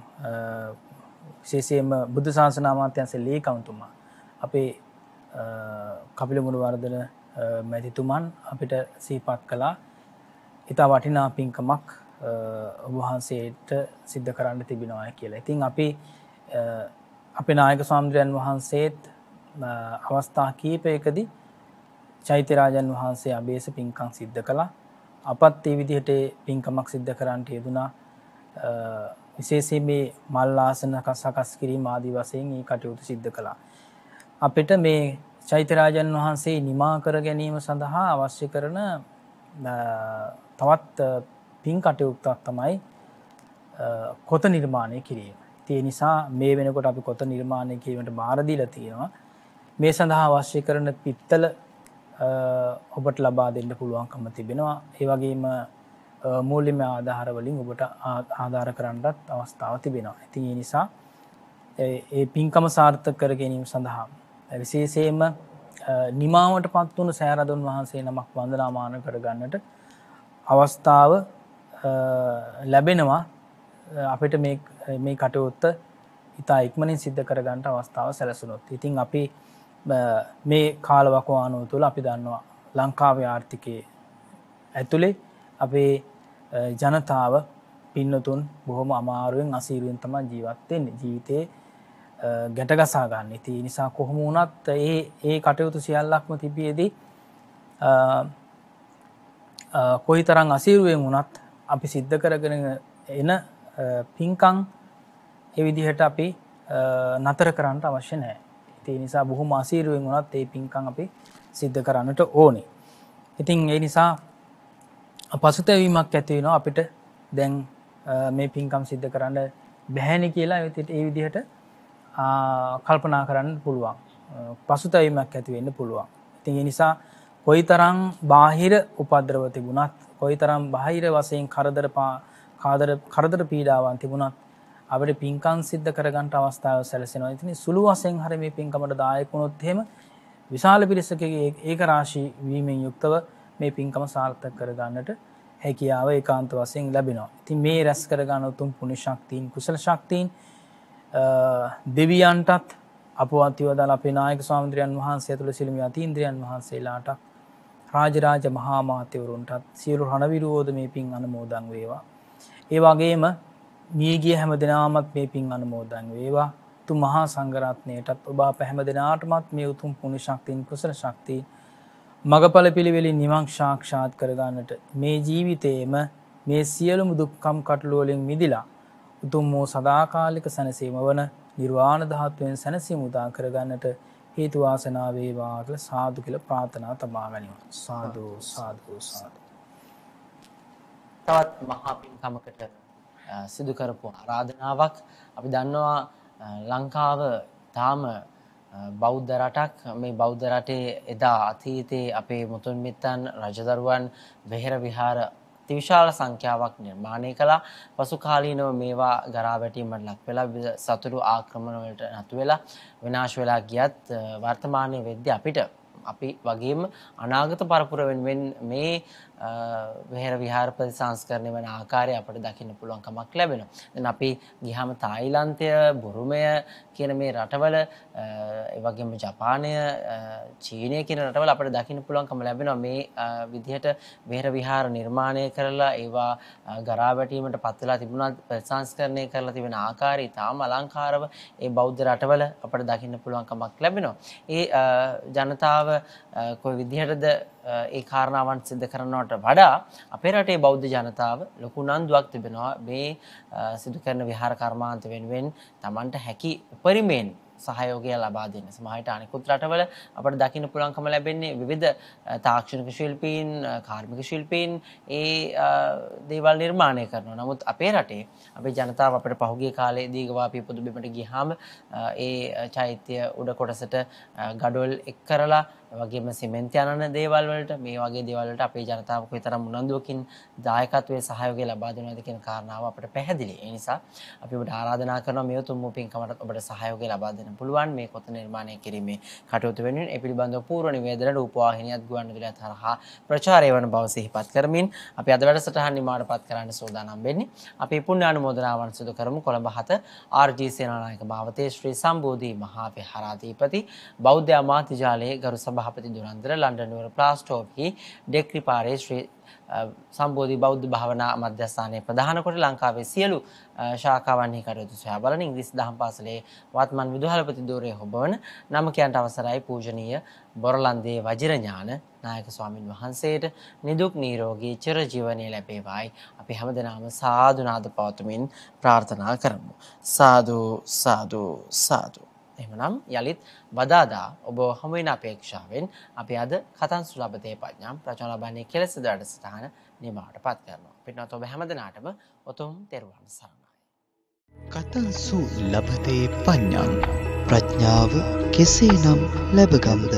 විශේෂයෙන්ම බුද්ධ ශාසන අමාත්‍යාංශ ලේකම්තුමා අපේ කපිල මුණවර්ධන මැතිතුමන් අපිට සිහිපත් කළා ඉතා වටිනා පින්කමක් ඔබ වහන්සේට සිද්ධ කරන්න තිබෙනවා කියලා. ඉතින් අපි අපේ නායක ස්වාමීන් වහන්සේත් අවස්ථා කීපයකදී චෛත්‍ය රාජන් වහන්සේ අභේස පින්කම් සිද්ධ කළා. අපත් මේ විදිහට පින්කමක් සිද්ධ කරන්නට යෙදුනා. විශේෂයෙන් මේ මල් ආසන සකස් කිරීම ආදී වශයෙන් මේ කටයුතු සිද්ධ කළා. අපිට මේ චෛත්‍ය රාජන් වහන්සේ නිමා කර ගැනීම සඳහා අවශ්‍ය කරන තවත් පින් කටයුත්තක් තමයි කොත නිර්මාණය කිරීම. ඒ නිසා මේ වෙනකොට අපි කොත නිර්මාණය කිරීමට බාර දීලා තියෙනවා. මේ සඳහා අවශ්‍ය කරන පිත්තල ඔබට ලබා දෙන්න පුළුවන්කම තිබෙනවා. ඒ වගේම මූල්‍යමය ආධාර වලින් ඔබට ආධාර කරන්නත් අවස්ථාව තිබෙනවා. ඉතින් ඒ නිසා ඒ පින්කම සාර්ථක කර ගැනීම සඳහා විශේෂයෙන්ම නිමාවටපත් වුණු සෑරදුන් වහන්සේ නමක් වන්දනාමාන කරගන්නට අවස්ථාව ලැබෙනවා. අපිට මේ කටයුත්ත ඉතා ඉක්මනින් සිද්ධ කරගන්නට අවස්ථාව සැලසුණොත්. ඉතින් අපි මේ කාලවකවානුව තුළ අපි දන්නවා ලංකාවේ ආර්ථිකයේ ඇතුලේ අපේ ජනතාව පින්නතුන් බොහොම අමාරුවෙන් අසීරුවෙන් තමයි ජීවත් වෙන්නේ. ජීවිතේ ගැටගසා ගන්න. ඉතින් ඒ නිසා කොහොම වුණත් ඒ කටයුතු සියල්ලක්ම තිබියදී කොයිතරම් අසීරුවෙන් වුණත් අපි සිද්ධ කරගෙන එන පින්කම් ඒ විදිහට අපි නතර කරන්න අවශ්‍ය නැහැ. ඒ නිසා බොහොම අසීරුවෙන් වුණත් ඒ පින්කම් අපි සිද්ධ කරන්නට ඕනේ. ඉතින් ඒ නිසා පසුතැවීමක් ඇති වෙනවා අපිට දැන් මේ පින්කම් සිද්ධ කරන්න බැහැනේ කියලා ඒ විදිහට කල්පනා කරන්න පුළුවන්. පසුතැවීමක් ඇති වෙන්න පුළුවන්. ඉතින් ඒ නිසා කොයිතරම් බාහිර උපද්‍රව තිබුණත් කොයිතරම් බාහිර වශයෙන් කරදර පීඩාවන් තිබුණත් අපිට පින්කම් සිද්ධ කරගන්න අවස්ථාව සැලසෙනවා. ඉතින් සුළු වශයෙන් හරිය මේ පින්කමට දායක වුණොත් එහෙම විශාල පිරිසකගේ ඒක රාශී වීමෙන් යුක්තව මේ පින්කම සාර්ථක කරගන්නට හැකියාව ඒකාන්ත වශයෙන් ලැබෙනවා. ඉතින් මේ රැස් කරගන්න උතුම් පුණ්‍ය ශක්තියින් කුසල ශක්තියින් දෙවියන්ටත් අපවත්ව දාලා අපේ නායක ස්වාමීන් වහන්සේ ඇතුළු සිළුමි අතීන්ද්‍රයන් වහන්සේලාට රාජරාජ මහා මාත්‍යවරුන්ටත් සියලු රණවිරෝධ මේ පින් අනුමෝදන් වේවා. ඒ වගේම මියගිය හැම දිනාමත් මේ පින් අනුමෝදන් වේවා. උතුම් මහා සංඝරත්නයටත් ඔබ අප හැම දිනාටමත් මේ උතුම් පුණ්‍ය ශක්තියින් කුසල ශක්තියින් මගපල පිළිවෙලින් නිවන් සාක්ෂාත් කරගන්නට මේ ජීවිතේම මේ සියලුම දුක්ඛම් කටළු වලින් මිදිලා උතුම් වූ සදාකාලික සැනසීම වන නිර්වාණ ධාතුවෙන් සැනසීම උදා කරගන්නට හේතු වාසනා වේවා කියලා සාදු කියලා ප්‍රාර්ථනා තබා ගනිමු. සාදු සාදු සාදු. තවත් මහා පින්කමකට සිදු කරපු ආරාධනාවක් අපි දන්නවා ලංකාව තාම බෞද්ධ රටක්. මේ බෞද්ධ රටේ එදා අතීතයේ අපේ මුතුන් මිත්තන් රජදරුවන් වෙහෙර විහාර අතිවිශාල සංඛ්‍යාවක් නිර්මාණය කළා. පසු කාලීනව මේවා ගරා වැටීමට ලක් වෙලා සතුරු ආක්‍රමණ වලට නතු වෙලා විනාශ වෙලා ගියත් වර්තමානයේ වෙද්දී අපි වගේම අනාගත පරපුර වෙනුවෙන් මේ වෙහෙර විහාර ප්‍රතිසංස්කරණය වෙන ආකාරය අපිට දකින්න පුළුවන්කමක් ලැබෙනවා. දැන් අපි ගියාම තායිලන්තය, බුරුමය කියන මේ රටවල ඒ වගේම ජපානය, චීනය කියන රටවල අපිට දකින්න පුළුවන්කම ලැබෙනවා මේ විදිහට වෙහෙර විහාර නිර්මාණය කරලා ඒවා ගරා වැටීමට පත් වෙලා තිබුණා. ප්‍රතිසංස්කරණය කරලා තිබෙන ආකාරය තාම අලංකාරව ඒ බෞද්ධ රටවල අපිට දකින්න පුළුවන්කමක් ලැබෙනවා. ඒ ජනතාව කොයි විදිහටද ඒ කාරණාවන් සිද්ධ කරනවට වඩා අපේ රටේ බෞද්ධ ජනතාව ලොකු උනන්දුවක් තිබෙනවා මේ සිදු කරන විහාර කර්මාන්ත වෙනුවෙන් Tamanට හැකි උපරිමයෙන් සහයෝගය ලබා දෙන්න. සමහරවිට අනිකුත් රටවල අපිට දකින්න පුළුවන්කම ලැබෙන්නේ විවිධ තාක්ෂණික ශිල්පීන්, කාර්මික ශිල්පීන් ඒ දේවල් නිර්මාණය කරනවා. නමුත් අපේ රටේ අපේ ජනතාව අපිට පහුගිය කාලේ දීඝවාපී පුදුබිමට ගියාම ඒ චෛත්‍ය උඩ කොටසට ගඩොල් එක් කරලා වගේම සිමෙන්ති අනන දේවල් වලට මේ වගේ දේවල් වලට අපේ ජනතාව කොයිතරම් උනන්දුවකින් දායකත්වයේ සහයෝගය ලබා දෙනවද කියන කාරණාව අපිට පැහැදිලි. ඒ නිසා අපි ඔබට ආරාධනා කරනවා මේ උතුම් පින්කමට ඔබට සහයෝගය ලබා දෙන්න පුළුවන් මේ පොත නිර්මාණය කිරීමේ කටයුතු වෙනුවෙන් ඒ පිළිබඳව පූර්ව නිවේදන රූපවාහිනියත් ගුවන්විදුලියත් හරහා ප්‍රචාරය වන බව සිහිපත් කරමින් අපි අද වැඩසටහන නිමාඩපත් කරන්න සූදානම් වෙන්නේ. අපි පුණ්‍ය අනුමෝදනාවන් සිදු කරමු. කොළඹ 7 RG සේනානායක භාවතේ ශ්‍රී සම්බෝධි මහා විහාරාධිපති බෞද්ධ අමාත්‍ය ජාලයේ ගරු සභාපති දුරන්දර ලන්ඩන් නුවර ප්ලාස්ටෝප්හි ඩෙක්රි පාරේ ශ්‍රී සම්බෝධි බෞද්ධ භාවනා මධ්‍යස්ථානයේ ප්‍රධාන කොට ලංකාවේ සියලු ශාඛාවන්හි කටයුතු සොයා බලන ඉංග්‍රීසි දහම් පාසලේ වත්මන් විදුහල්පති ධූරයේ හොබවන නමකයන්ට අවසරයි පූජනීය බොරලන්දේ වජිරඥාන නායක ස්වාමින් වහන්සේට නිදුක් නිරෝගී චිරජීවනයේ ලැබේවායි අපි හැමදෙනාම සාදු නාද පවතුමින් ප්‍රාර්ථනා කරමු. සාදු සාදු සාදු. එහෙමනම් යලිත් වදාදා ඔබ හමු වෙන අපේක්ෂාවෙන් අපි අද කතන්සු ලබතේ පඤ්ඤාම් ප්‍රචාර ලබන්නේ කෙලෙස දඩස්ථාන නිමාවටපත් කරනවා. පිටනත් ඔබ හැමදෙනාටම උතුම් තෙරුවන් සරණයි. කතන්සු ලබතේ පඤ්ඤාම් ප්‍රඥාව කෙසේනම් ලැබගම්ද